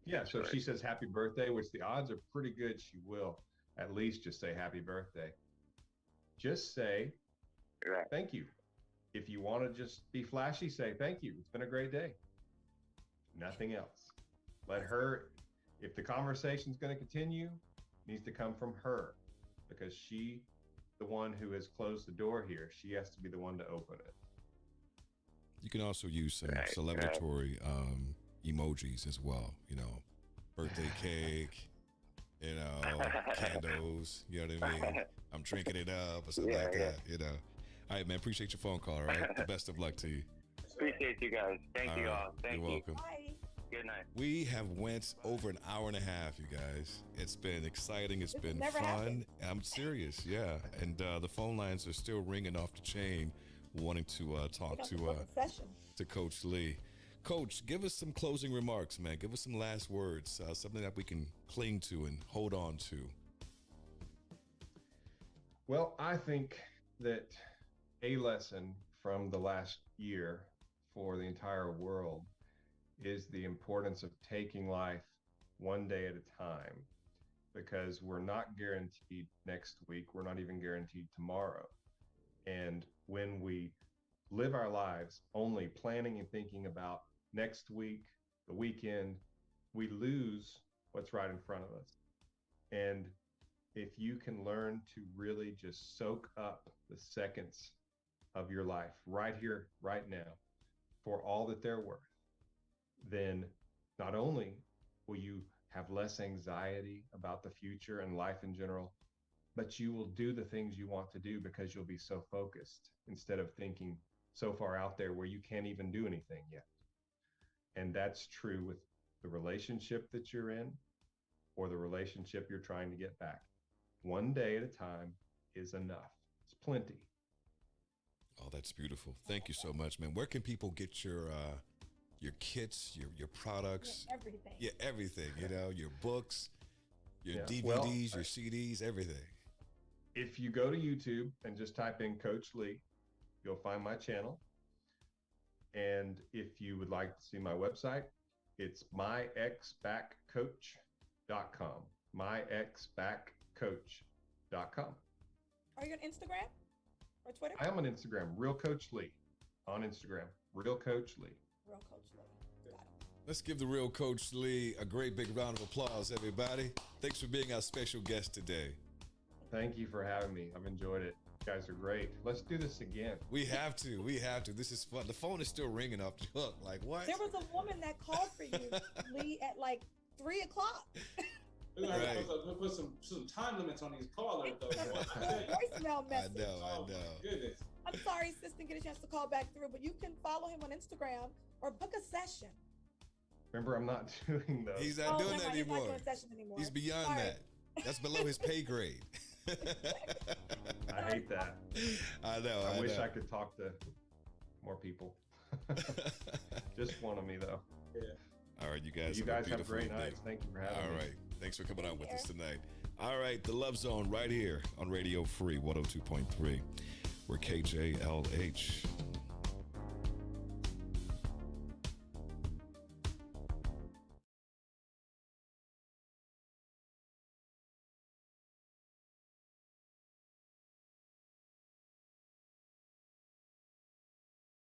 Yeah, so if she says happy birthday, which the odds are pretty good she will at least just say happy birthday. Just say thank you. If you want to just be flashy, say thank you. It's been a great day. Nothing else. Let her, if the conversation's going to continue, needs to come from her, because she, the one who has closed the door here, she has to be the one to open it. You can also use some celebratory emojis as well. Birthday cake, candles. You know what I mean? I'm drinking it up or something like that. All right, man. Appreciate your phone call. All right. The best of luck to you. Appreciate you guys. Thank you all. Thank you. You're welcome. Bye. Good night. We have went over an hour and a half, you guys. It's been exciting. It's been fun. Happened. I'm serious, yeah. And the phone lines are still ringing off the chain, wanting to talk to Coach Lee. Coach, give us some closing remarks, man. Give us some last words, something that we can cling to and hold on to. Well, I think that a lesson from the last year for the entire world is the importance of taking life one day at a time, because we're not guaranteed next week. We're not even guaranteed tomorrow. And when we live our lives only planning and thinking about next week, the weekend, we lose what's right in front of us. And if you can learn to really just soak up the seconds of your life right here, right now, for all that they're worth, then not only will you have less anxiety about the future and life in general, but you will do the things you want to do because you'll be so focused instead of thinking so far out there where you can't even do anything yet. And that's true with the relationship that you're in or the relationship you're trying to get back. One day at a time is enough. It's plenty. Oh, that's beautiful. Thank you so much, man. Where can people get your kits, your products? Everything. Yeah, everything. Your books, your DVDs, your CDs, everything. If you go to YouTube and just type in Coach Lee, you'll find my channel. And if you would like to see my website, it's myxbackcoach.com. myxbackcoach.com. Are you on Instagram or Twitter? I am on Instagram, Real Coach Lee. On Instagram, Real Coach Lee. Real Coach Lee. Got it. Let's give the Real Coach Lee a great big round of applause, everybody. Thanks for being our special guest today. Thank you for having me. I've enjoyed it. You guys are great. Let's do this again. We have to. This is fun. The phone is still ringing off the hook. Like, what? There was a woman that called for you, Lee, at like 3 o'clock. We're gonna have to put some time limits on these callers, though. Voicemail message. I know. Goodness. I'm sorry, sis, didn't get a chance to call back through, but you can follow him on Instagram or book a session. Remember, I'm not doing those. He's not doing that anymore. He's not doing sessions anymore. He's beyond that. That's below his pay grade. I hate that. I know. I wish I could talk to more people. Just one of me, though. Yeah. All right, you guys. You guys have great nights. Thank you for having me. All right. Thanks for coming out with us tonight. All right, the Love Zone right here on Radio Free 102.3. We're KJLH.